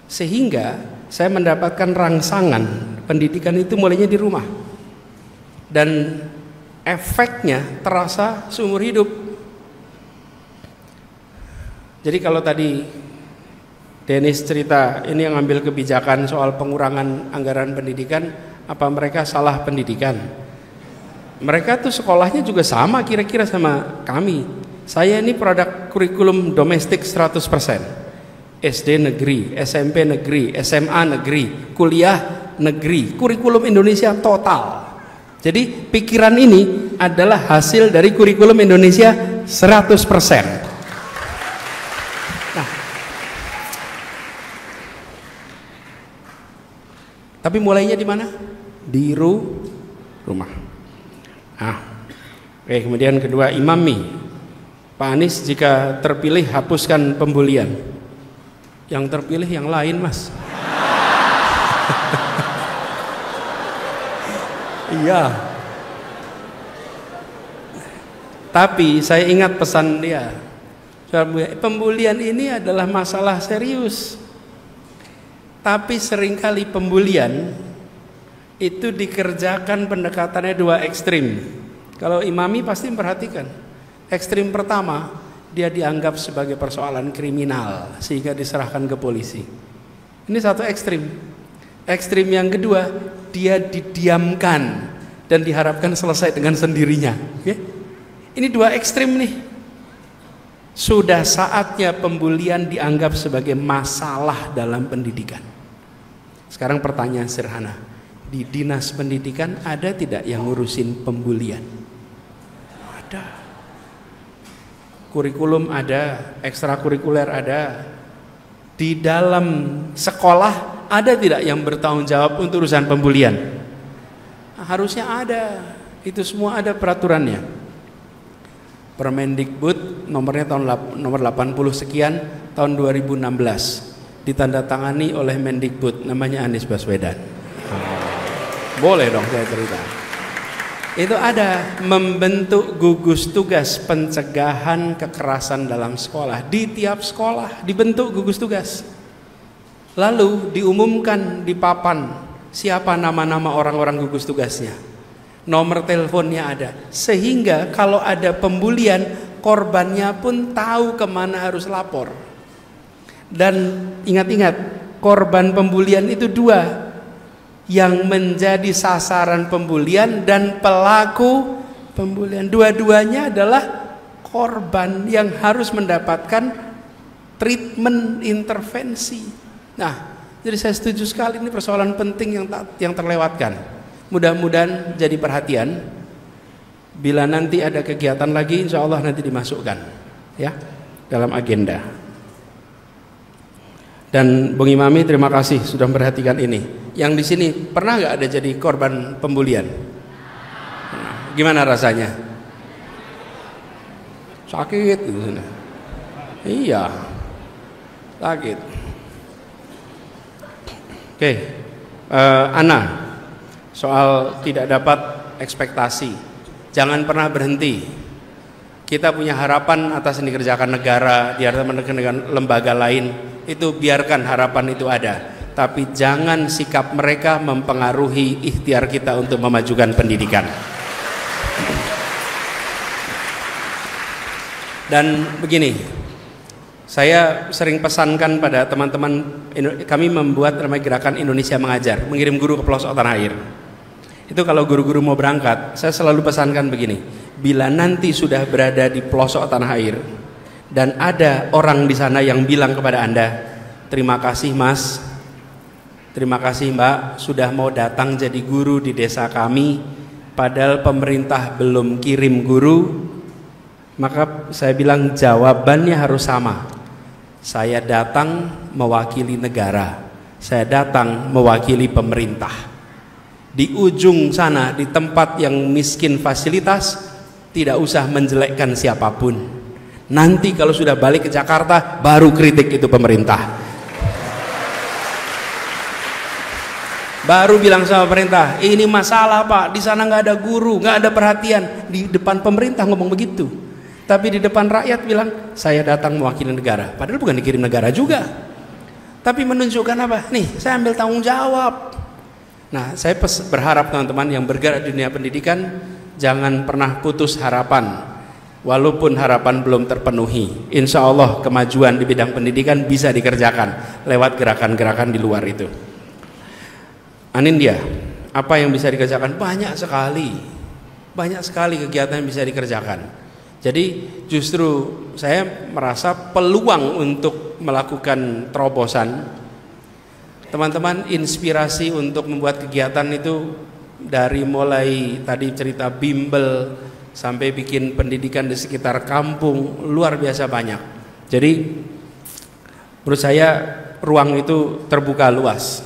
sehingga saya mendapatkan rangsangan pendidikan itu mulainya di rumah, dan efeknya terasa seumur hidup. Jadi kalau tadi Dennis cerita ini yang ngambil kebijakan soal pengurangan anggaran pendidikan, apa mereka salah pendidikan? Mereka tuh sekolahnya juga sama kira-kira sama kami. Saya ini produk kurikulum domestik 100%. SD negeri, SMP negeri, SMA negeri, kuliah negeri, kurikulum Indonesia total. Jadi pikiran ini adalah hasil dari kurikulum Indonesia 100%. Nah, tapi mulainya di mana? Di rumah. Oke, kemudian kedua, imami. Pak Anies jika terpilih hapuskan pembulian. Yang terpilih yang lain, Mas. Iya. Tapi saya ingat pesan dia. Pembulian ini adalah masalah serius. Tapi seringkali pembulian itu dikerjakan pendekatannya dua ekstrim. Kalau imami pasti memperhatikan. Ekstrim pertama, dia dianggap sebagai persoalan kriminal sehingga diserahkan ke polisi. Ini satu ekstrim. Ekstrim yang kedua, dia didiamkan dan diharapkan selesai dengan sendirinya. Ya? Ini dua ekstrim nih. Sudah saatnya pembulian dianggap sebagai masalah dalam pendidikan. Sekarang pertanyaan sederhana, di dinas pendidikan ada tidak yang ngurusin pembulian? Ada. Kurikulum ada, ekstrakurikuler ada. Di dalam sekolah ada tidak yang bertanggung jawab untuk urusan pembulian? Harusnya ada. Itu semua ada peraturannya. Permendikbud nomornya nomor 80 sekian tahun 2016 ditandatangani oleh Mendikbud namanya Anies Baswedan. Boleh dong saya cerita. Itu ada membentuk gugus tugas pencegahan kekerasan dalam sekolah. Di tiap sekolah dibentuk gugus tugas. Lalu diumumkan di papan siapa nama-nama orang-orang gugus tugasnya. Nomor teleponnya ada. Sehingga kalau ada pembulian, korbannya pun tahu kemana harus lapor. Dan ingat-ingat, korban pembulian itu dua. Yang menjadi sasaran pembulian dan pelaku pembulian, dua-duanya adalah korban yang harus mendapatkan treatment intervensi. Nah, jadi saya setuju sekali ini persoalan penting yang terlewatkan. Mudah-mudahan jadi perhatian. Bila nanti ada kegiatan lagi, insya Allah nanti dimasukkan ya dalam agenda. Dan Bung Imami terima kasih sudah memperhatikan ini. Yang di sini pernah nggak ada jadi korban pembulian? Nah, gimana rasanya? Sakit gitu. Iya, sakit. Oke, Ana, soal tidak dapat ekspektasi, jangan pernah berhenti. Kita punya harapan atas yang dikerjakan negara, diharapkan dengan lembaga lain, itu biarkan harapan itu ada. Tapi jangan sikap mereka mempengaruhi ikhtiar kita untuk memajukan pendidikan. Dan begini, saya sering pesankan pada teman-teman, kami membuat namanya Gerakan Indonesia Mengajar, mengirim guru ke pelosok tanah air. Itu kalau guru-guru mau berangkat, saya selalu pesankan begini, bila nanti sudah berada di pelosok tanah air dan ada orang di sana yang bilang kepada Anda, terima kasih Mas, terima kasih Mbak sudah mau datang jadi guru di desa kami, padahal pemerintah belum kirim guru, maka saya bilang jawabannya harus sama. Saya datang mewakili negara, saya datang mewakili pemerintah. Di ujung sana, di tempat yang miskin fasilitas, tidak usah menjelekkan siapapun. Nanti kalau sudah balik ke Jakarta, baru kritik itu pemerintah. Baru bilang sama pemerintah, ini masalah Pak, di sana nggak ada guru, nggak ada perhatian. Di depan pemerintah ngomong begitu, tapi di depan rakyat bilang saya datang mewakili negara. Padahal bukan dikirim negara juga, tapi menunjukkan apa? Nih, saya ambil tanggung jawab. Nah, saya berharap teman-teman yang bergerak di dunia pendidikan jangan pernah putus harapan, walaupun harapan belum terpenuhi. Insya Allah kemajuan di bidang pendidikan bisa dikerjakan lewat gerakan-gerakan di luar itu. Anindya, apa yang bisa dikerjakan? Banyak sekali kegiatan yang bisa dikerjakan. Jadi justru saya merasa peluang untuk melakukan terobosan. Teman-teman, inspirasi untuk membuat kegiatan itu dari mulai tadi cerita bimbel sampai bikin pendidikan di sekitar kampung luar biasa banyak. Jadi menurut saya ruang itu terbuka luas.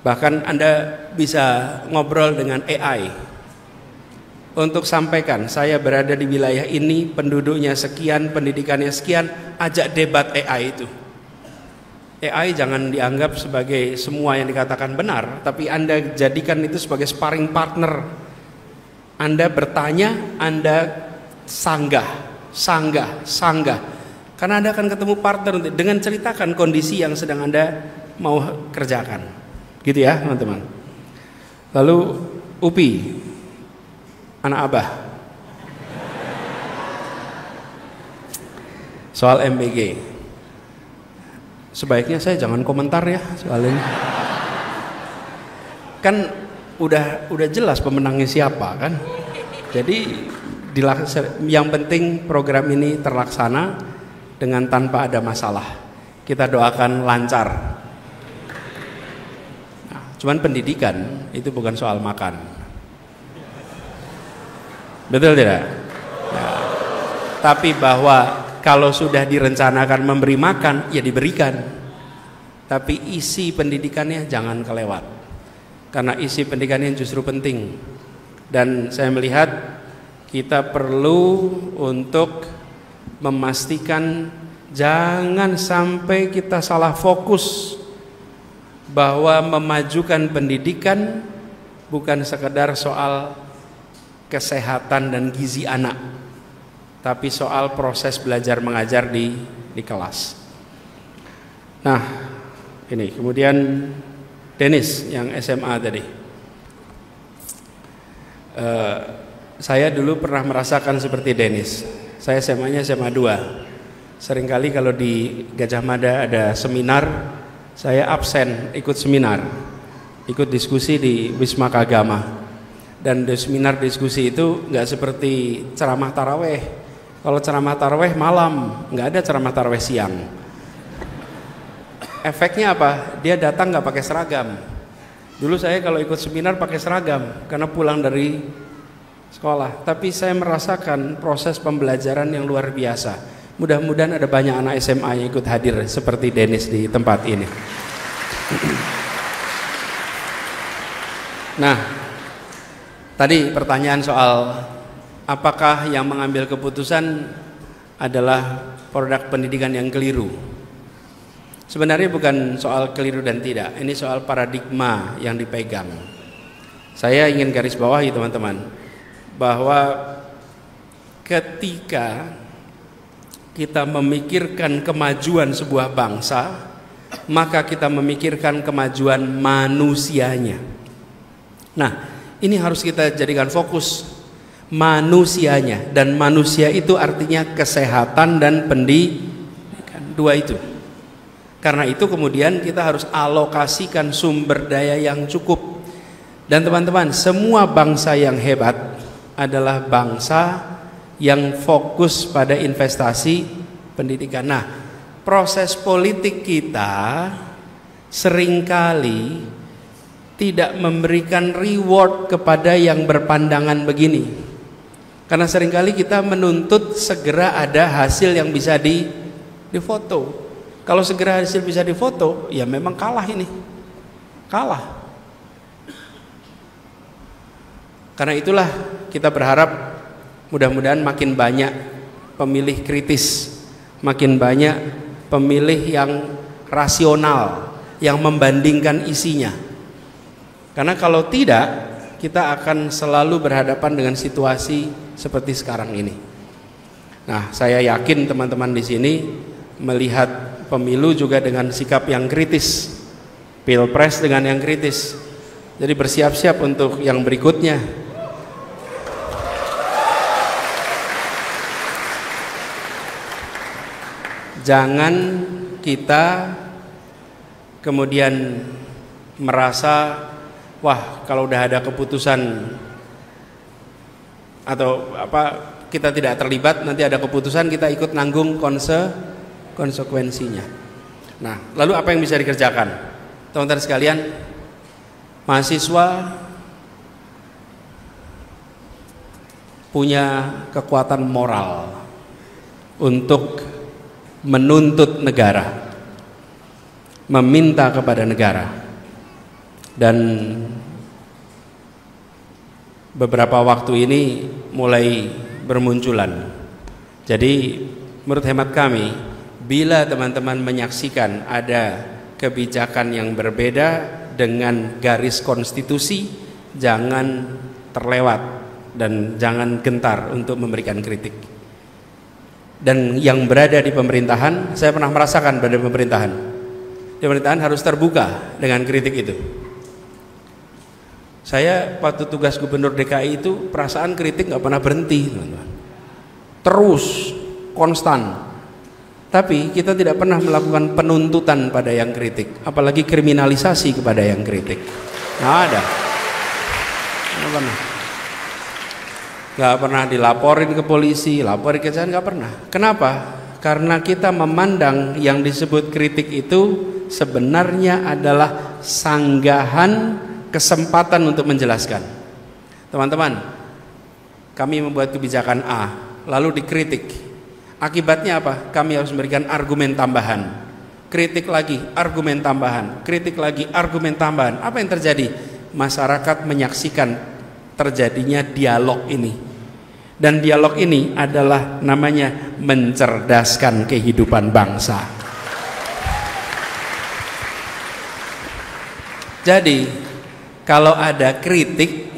Bahkan Anda bisa ngobrol dengan AI untuk sampaikan saya berada di wilayah ini, penduduknya sekian, pendidikannya sekian, ajak debat AI itu. AI jangan dianggap sebagai semua yang dikatakan benar, tapi Anda jadikan itu sebagai sparring partner. Anda bertanya, Anda sanggah. Karena Anda akan ketemu partner dengan ceritakan kondisi yang sedang Anda mau kerjakan. Gitu ya teman-teman. Lalu Upi, anak Abah. soal MBG. Sebaiknya saya jangan komentar ya soal ini. Kan udah jelas pemenangnya siapa kan. Jadi yang penting program ini terlaksana dengan tanpa ada masalah. Kita doakan lancar. Nah, cuman pendidikan itu bukan soal makan. Betul tidak? Ya. Tapi bahwa kalau sudah direncanakan memberi makan, ya diberikan. Tapi isi pendidikannya jangan kelewat. Karena isi pendidikannya justru penting. Dan saya melihat kita perlu untuk memastikan jangan sampai kita salah fokus bahwa memajukan pendidikan bukan sekedar soal kesehatan dan gizi anak, tapi soal proses belajar mengajar di kelas. Nah, ini kemudian Dennis yang SMA tadi. Saya dulu pernah merasakan seperti Dennis. Saya SMA-nya SMA 2. Seringkali kalau di Gajah Mada ada seminar, saya absen ikut seminar, ikut diskusi di Wisma Kagama. Dan di seminar diskusi itu nggak seperti ceramah taraweh. Kalau ceramah taraweh malam, nggak ada ceramah taraweh siang. Efeknya apa? Dia datang nggak pakai seragam. Dulu saya kalau ikut seminar pakai seragam karena pulang dari sekolah. Tapi saya merasakan proses pembelajaran yang luar biasa. Mudah-mudahan ada banyak anak SMA yang ikut hadir seperti Dennis di tempat ini. Nah, tadi pertanyaan soal apakah yang mengambil keputusan adalah produk pendidikan yang keliru. Sebenarnya bukan soal keliru dan tidak, ini soal paradigma yang dipegang. Saya ingin garis bawahi teman-teman, bahwa ketika kita memikirkan kemajuan sebuah bangsa, maka kita memikirkan kemajuan manusianya. Nah, ini harus kita jadikan fokus, manusianya. Dan manusia itu artinya kesehatan dan pendidikan, dua itu. Karena itu kemudian kita harus alokasikan sumber daya yang cukup. Dan teman-teman, semua bangsa yang hebat adalah bangsa yang fokus pada investasi pendidikan. Nah, proses politik kita seringkali tidak memberikan reward kepada yang berpandangan begini. Karena seringkali kita menuntut segera ada hasil yang bisa difoto. Kalau segera hasil bisa difoto, ya memang kalah ini. Kalah. Karena itulah kita berharap mudah-mudahan makin banyak pemilih kritis, makin banyak pemilih yang rasional, yang membandingkan isinya. Karena kalau tidak, kita akan selalu berhadapan dengan situasi seperti sekarang ini. Nah, saya yakin teman-teman di sini melihat pemilu juga dengan sikap yang kritis, pilpres dengan yang kritis. Jadi bersiap-siap untuk yang berikutnya. Jangan kita kemudian merasa, wah kalau udah ada keputusan atau apa kita tidak terlibat, nanti ada keputusan kita ikut nanggung konsekuensinya. Nah, lalu apa yang bisa dikerjakan? Teman-teman sekalian, mahasiswa punya kekuatan moral untuk menuntut negara, meminta kepada negara. Dan beberapa waktu ini mulai bermunculan. Jadi menurut hemat kami, bila teman-teman menyaksikan ada kebijakan yang berbeda dengan garis konstitusi, jangan terlewat dan jangan gentar untuk memberikan kritik. Dan yang berada di pemerintahan, saya pernah merasakan pada pemerintahan. Di pemerintahan harus terbuka dengan kritik itu. Saya waktu tugas gubernur DKI itu perasaan kritik nggak pernah berhenti, teman-teman. Terus, konstan. Tapi kita tidak pernah melakukan penuntutan pada yang kritik, apalagi kriminalisasi kepada yang kritik. Nggak ada. Nggak pernah dilaporin ke polisi, laporin ke jalan, nggak pernah. Kenapa? Karena kita memandang yang disebut kritik itu sebenarnya adalah sanggahan kesempatan untuk menjelaskan. Teman-teman, kami membuat kebijakan A, lalu dikritik. Akibatnya apa? Kami harus memberikan argumen tambahan. Kritik lagi, argumen tambahan. Kritik lagi, argumen tambahan. Apa yang terjadi? Masyarakat menyaksikan terjadinya dialog ini. Dan dialog ini adalah namanya mencerdaskan kehidupan bangsa. Jadi, kalau ada kritik,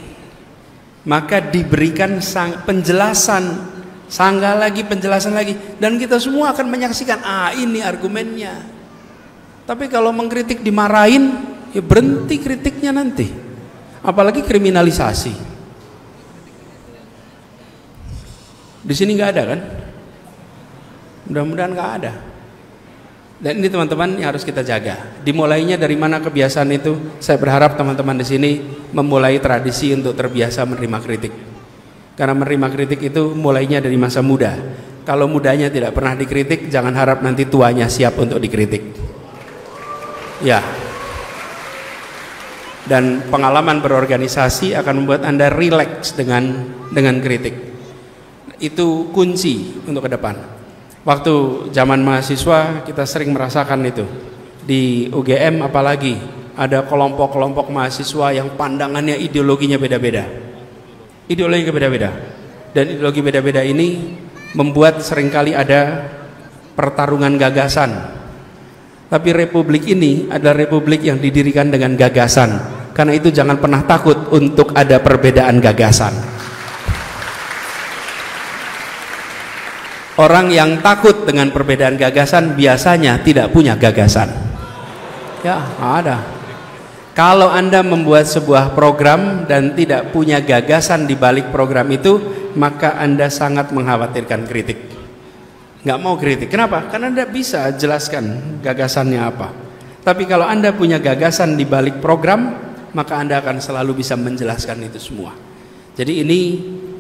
maka diberikan penjelasan. Sanggah lagi, penjelasan lagi, dan kita semua akan menyaksikan, ini argumennya. Tapi kalau mengkritik dimarahin, ya berhenti kritiknya nanti. Apalagi kriminalisasi. Di sini nggak ada kan? Mudah-mudahan nggak ada. Dan ini teman-teman yang harus kita jaga. Dimulainya dari mana kebiasaan itu? Saya berharap teman-teman di sini memulai tradisi untuk terbiasa menerima kritik. Karena menerima kritik itu mulainya dari masa muda. Kalau mudanya tidak pernah dikritik, jangan harap nanti tuanya siap untuk dikritik. Ya. Dan pengalaman berorganisasi akan membuat Anda rileks dengan kritik. Itu kunci untuk ke depan. Waktu zaman mahasiswa kita sering merasakan itu. Di UGM apalagi ada kelompok-kelompok mahasiswa yang pandangannya, ideologinya beda-beda. Ideologi beda-beda, dan ideologi beda-beda ini membuat seringkali ada pertarungan gagasan. Tapi republik ini adalah republik yang didirikan dengan gagasan. Karena itu jangan pernah takut untuk ada perbedaan gagasan. Orang yang takut dengan perbedaan gagasan biasanya tidak punya gagasan. Ya, ada. Kalau Anda membuat sebuah program dan tidak punya gagasan di balik program itu, maka Anda sangat mengkhawatirkan kritik. Nggak mau kritik. Kenapa? Karena Anda bisa jelaskan gagasannya apa. Tapi kalau Anda punya gagasan di balik program, maka Anda akan selalu bisa menjelaskan itu semua. Jadi ini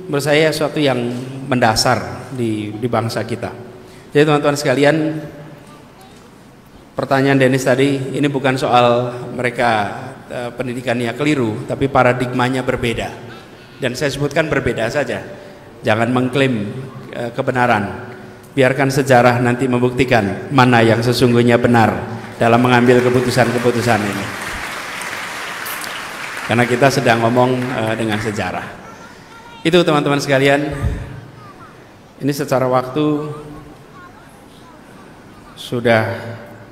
menurut saya suatu yang mendasar di bangsa kita. Jadi teman-teman sekalian, pertanyaan Dennis tadi, ini bukan soal mereka pendidikannya keliru, tapi paradigmanya berbeda. Dan saya sebutkan berbeda saja. Jangan mengklaim kebenaran. Biarkan sejarah nanti membuktikan mana yang sesungguhnya benar dalam mengambil keputusan-keputusan ini. Karena kita sedang ngomong dengan sejarah. Itu teman-teman sekalian. Ini secara waktu sudah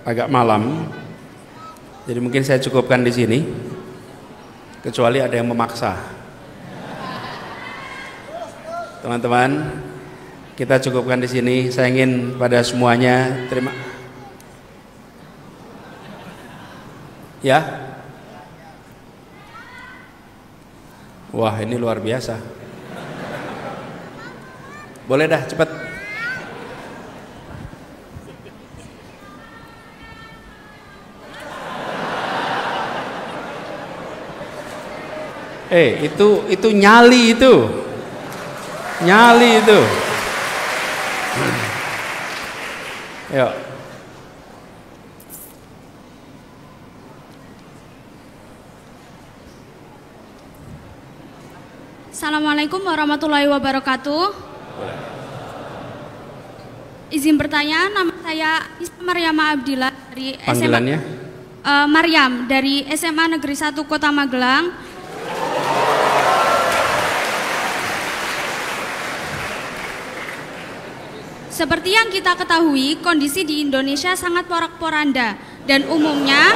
agak malam, jadi mungkin saya cukupkan di sini, kecuali ada yang memaksa. Teman-teman, kita cukupkan di sini. Saya ingin pada semuanya terima. Ya, wah ini luar biasa. Boleh dah cepat. Itu nyali itu. Nyali itu. Yuk. Assalamualaikum warahmatullahi wabarakatuh. Izin bertanya, nama saya Maryam Abdillah dari Panggilannya? Maryam dari SMA Negeri 1 Kota Magelang. Seperti yang kita ketahui, kondisi di Indonesia sangat porak-poranda dan umumnya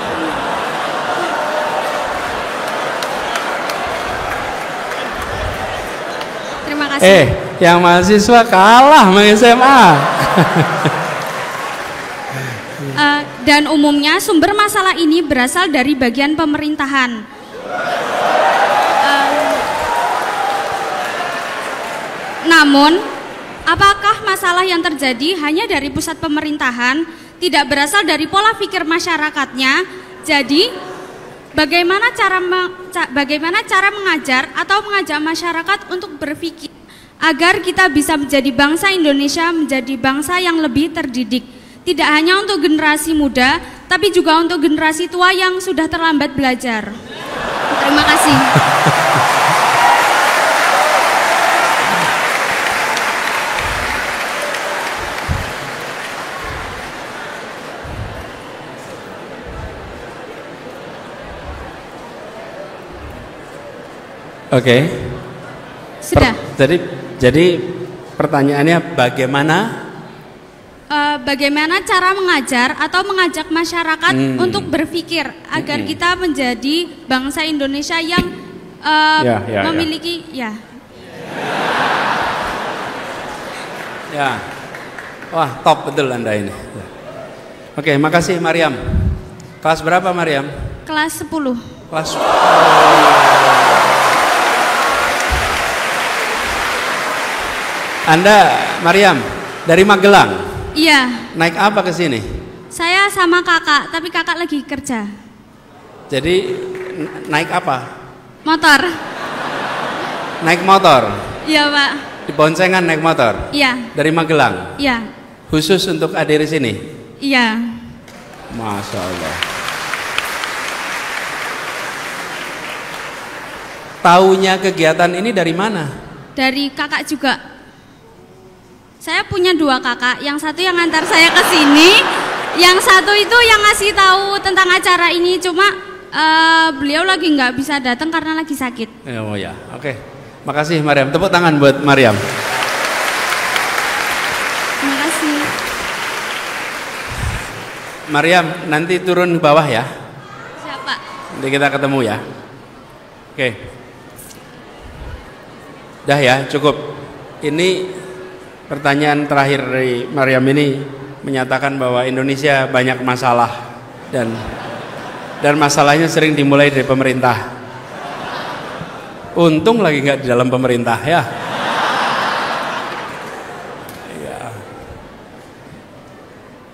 terima kasih. Yang mahasiswa kalah sama SMA. Dan umumnya sumber masalah ini berasal dari bagian pemerintahan. Namun Apakah masalah yang terjadi hanya dari pusat pemerintahan, tidak berasal dari pola pikir masyarakatnya? Jadi, bagaimana cara mengajar atau mengajak masyarakat untuk berpikir agar kita bisa menjadi bangsa Indonesia menjadi bangsa yang lebih terdidik, tidak hanya untuk generasi muda, tapi juga untuk generasi tua yang sudah terlambat belajar. Terima kasih. Oke. Sudah. Jadi pertanyaannya bagaimana cara mengajar atau mengajak masyarakat untuk berpikir agar kita menjadi bangsa Indonesia yang memiliki ya. Wah, top betul Anda ini. Oke, makasih Mariam. Kelas berapa Mariam? Kelas 10. Kelas Anda, Mariam, dari Magelang? Iya. Naik apa ke sini? Saya sama kakak, tapi kakak lagi kerja. Jadi naik apa? Motor. Naik motor? Iya Pak. Di boncengan naik motor? Iya. Dari Magelang? Iya. Khusus untuk hadir di sini? Iya. Masya Allah. Taunya kegiatan ini dari mana? Dari kakak juga. Saya punya 2 kakak, yang satu yang ngantar saya ke sini, yang satu itu yang ngasih tahu tentang acara ini, cuma beliau lagi nggak bisa datang karena lagi sakit. Oh ya, oke. Makasih Mariam, tepuk tangan buat Mariam. Terima kasih. Mariam, nanti turun ke bawah ya. Siapa? Nanti kita ketemu ya. Oke. Dah ya, cukup. Ini pertanyaan terakhir dari Mariam ini menyatakan bahwa Indonesia banyak masalah dan masalahnya sering dimulai dari pemerintah. Untung lagi nggak di dalam pemerintah ya.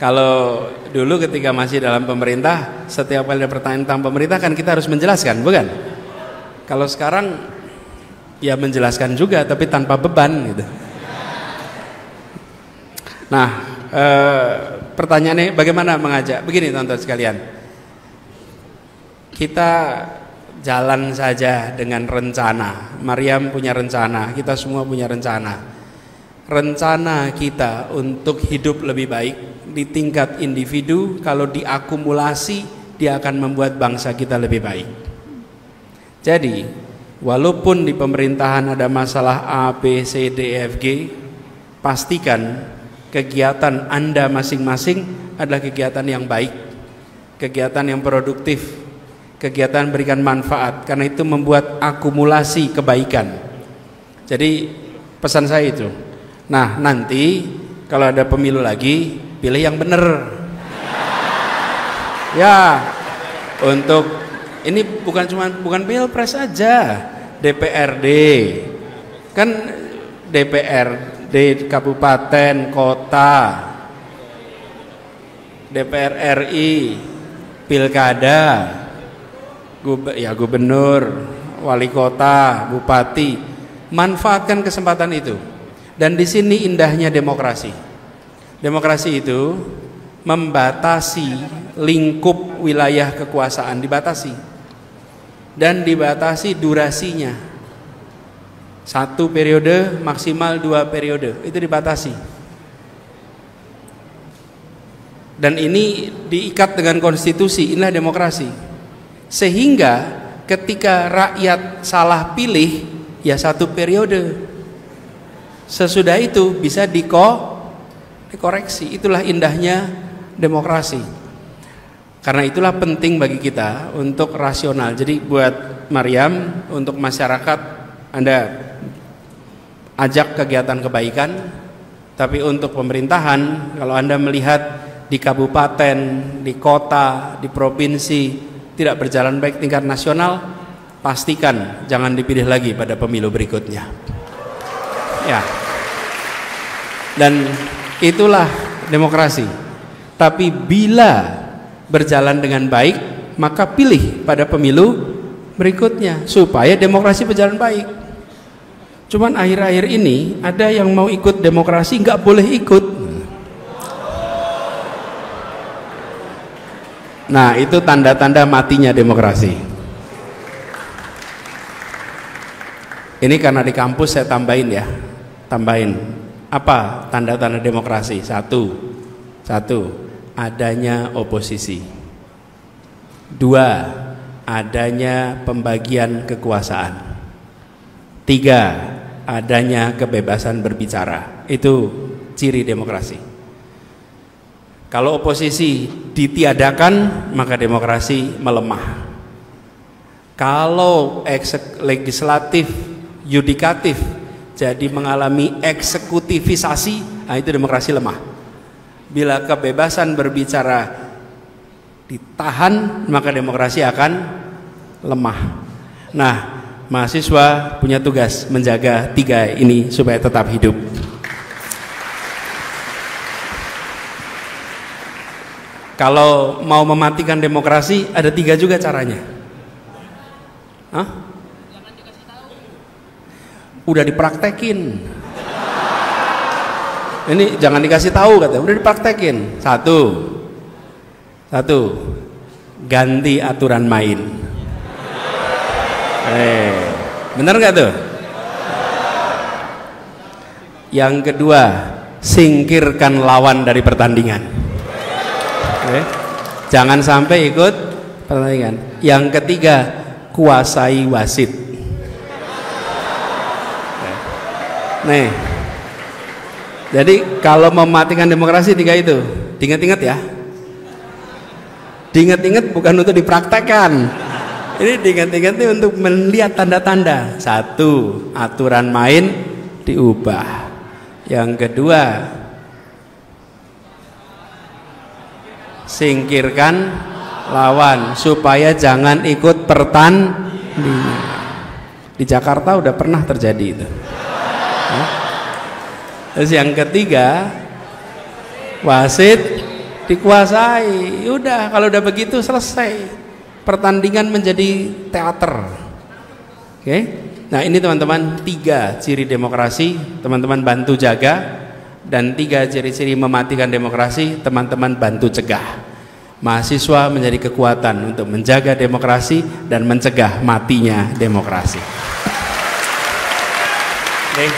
Kalau dulu ketika masih dalam pemerintah, setiap kali ada pertanyaan tentang pemerintah kan kita harus menjelaskan, bukan? Kalau sekarang ya menjelaskan juga tapi tanpa beban gitu. Nah, pertanyaannya bagaimana mengajak? Begini teman-teman sekalian, kita jalan saja dengan rencana. Mariam punya rencana, kita semua punya rencana. Rencana kita untuk hidup lebih baik di tingkat individu, kalau diakumulasi dia akan membuat bangsa kita lebih baik. Jadi, walaupun di pemerintahan ada masalah A, B, C, D, F, G, pastikan kegiatan Anda masing-masing adalah kegiatan yang baik, kegiatan yang produktif, kegiatan berikan manfaat, karena itu membuat akumulasi kebaikan. Jadi pesan saya itu. Nah, nanti kalau ada pemilu lagi, pilih yang benar. Ya, untuk ini bukan pilpres aja, DPRD. Kan DPRD di kabupaten, kota, DPR RI, pilkada, gubernur, wali kota, bupati, manfaatkan kesempatan itu. Dan di sini indahnya demokrasi. Demokrasi itu membatasi lingkup wilayah kekuasaan, dibatasi dan dibatasi durasinya. 1 periode maksimal 2 periode itu dibatasi. Dan ini diikat dengan konstitusi, inilah demokrasi. Sehingga ketika rakyat salah pilih, ya 1 periode. Sesudah itu bisa dikoreksi. Itulah indahnya demokrasi. Karena itulah penting bagi kita untuk rasional. Jadi buat Mariam, untuk masyarakat, Anda ajak kegiatan kebaikan. Tapi untuk pemerintahan, kalau Anda melihat di kabupaten, di kota, di provinsi tidak berjalan baik tingkat nasional, pastikan jangan dipilih lagi pada pemilu berikutnya. Ya. Dan itulah demokrasi. Tapi bila berjalan dengan baik, maka pilih pada pemilu berikutnya supaya demokrasi berjalan baik. Cuman akhir-akhir ini ada yang mau ikut demokrasi nggak boleh ikut. Nah, itu tanda-tanda matinya demokrasi. Ini karena di kampus saya tambahin ya, apa tanda-tanda demokrasi? Satu, adanya oposisi. Dua, adanya pembagian kekuasaan. Tiga, adanya kebebasan berbicara. Itu ciri demokrasi. Kalau oposisi ditiadakan, maka demokrasi melemah. Kalau legislatif, yudikatif jadi mengalami eksekutifisasi, nah itu demokrasi lemah. Bila kebebasan berbicara ditahan, maka demokrasi akan lemah. Nah, mahasiswa punya tugas menjaga tiga ini supaya tetap hidup. Kalau mau mematikan demokrasi, ada tiga juga caranya. Hah? Udah dipraktekin. Ini jangan dikasih tahu kata, udah dipraktekin. Satu, ganti aturan main. Bener nggak tuh? Yang kedua, singkirkan lawan dari pertandingan. Jangan sampai ikut pertandingan. Yang ketiga, kuasai wasit. Nih, jadi kalau mematikan demokrasi tiga itu, diingat-ingat ya. Diingat-ingat bukan untuk dipraktekkan. Ini diingat-ingat untuk melihat tanda-tanda. Satu, aturan main diubah. Yang kedua, singkirkan lawan supaya jangan ikut pertandingan. Di Jakarta udah pernah terjadi itu. Terus yang ketiga, wasit dikuasai. Udah, kalau udah begitu selesai. Pertandingan menjadi teater. Oke? Nah, ini teman-teman tiga ciri demokrasi, teman-teman bantu jaga. Dan tiga ciri-ciri mematikan demokrasi, teman-teman bantu cegah. Mahasiswa menjadi kekuatan untuk menjaga demokrasi dan mencegah matinya demokrasi. Oke.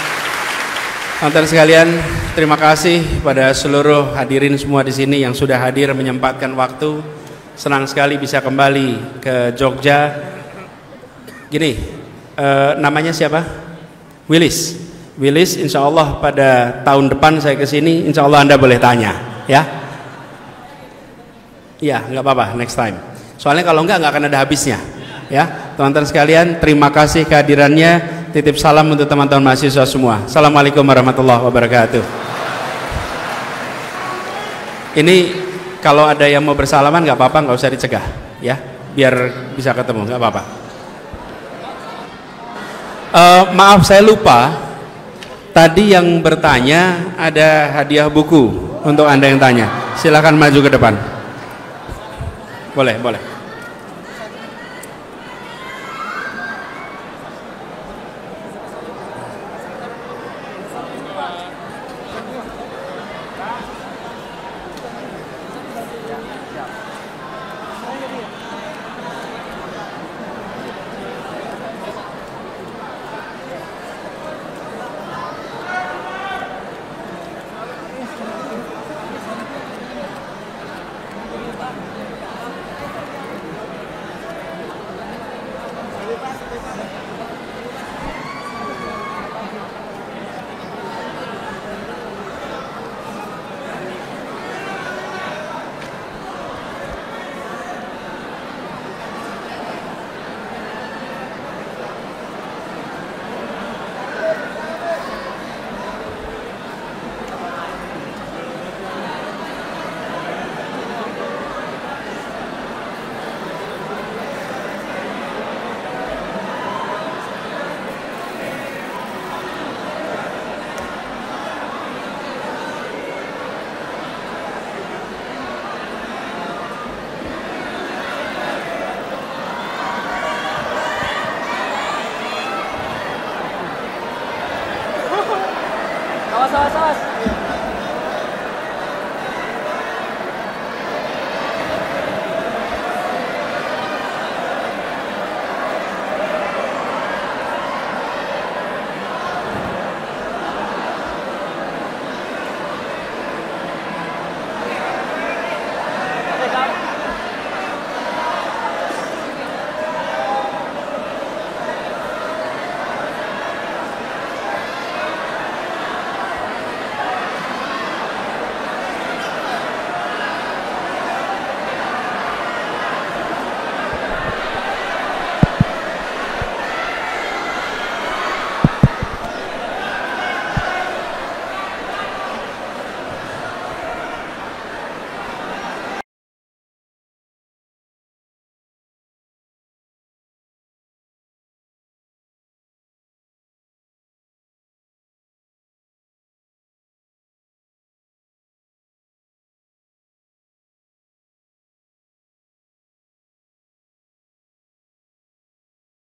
Teman-teman sekalian, terima kasih pada seluruh hadirin semua di sini yang sudah hadir menyempatkan waktu. Senang sekali bisa kembali ke Jogja. Gini, namanya siapa? Willis, insya Allah pada tahun depan saya kesini, insya Allah Anda boleh tanya, ya? Iya, nggak apa-apa, next time. Soalnya kalau nggak akan ada habisnya, ya. Teman-teman sekalian, terima kasih kehadirannya. Titip salam untuk teman-teman mahasiswa semua. Assalamualaikum warahmatullahi wabarakatuh. Ini kalau ada yang mau bersalaman nggak apa-apa, nggak usah dicegah, ya, biar bisa ketemu, nggak apa-apa. Maaf saya lupa. Tadi yang bertanya ada hadiah buku untuk Anda yang tanya. Silakan maju ke depan. Boleh.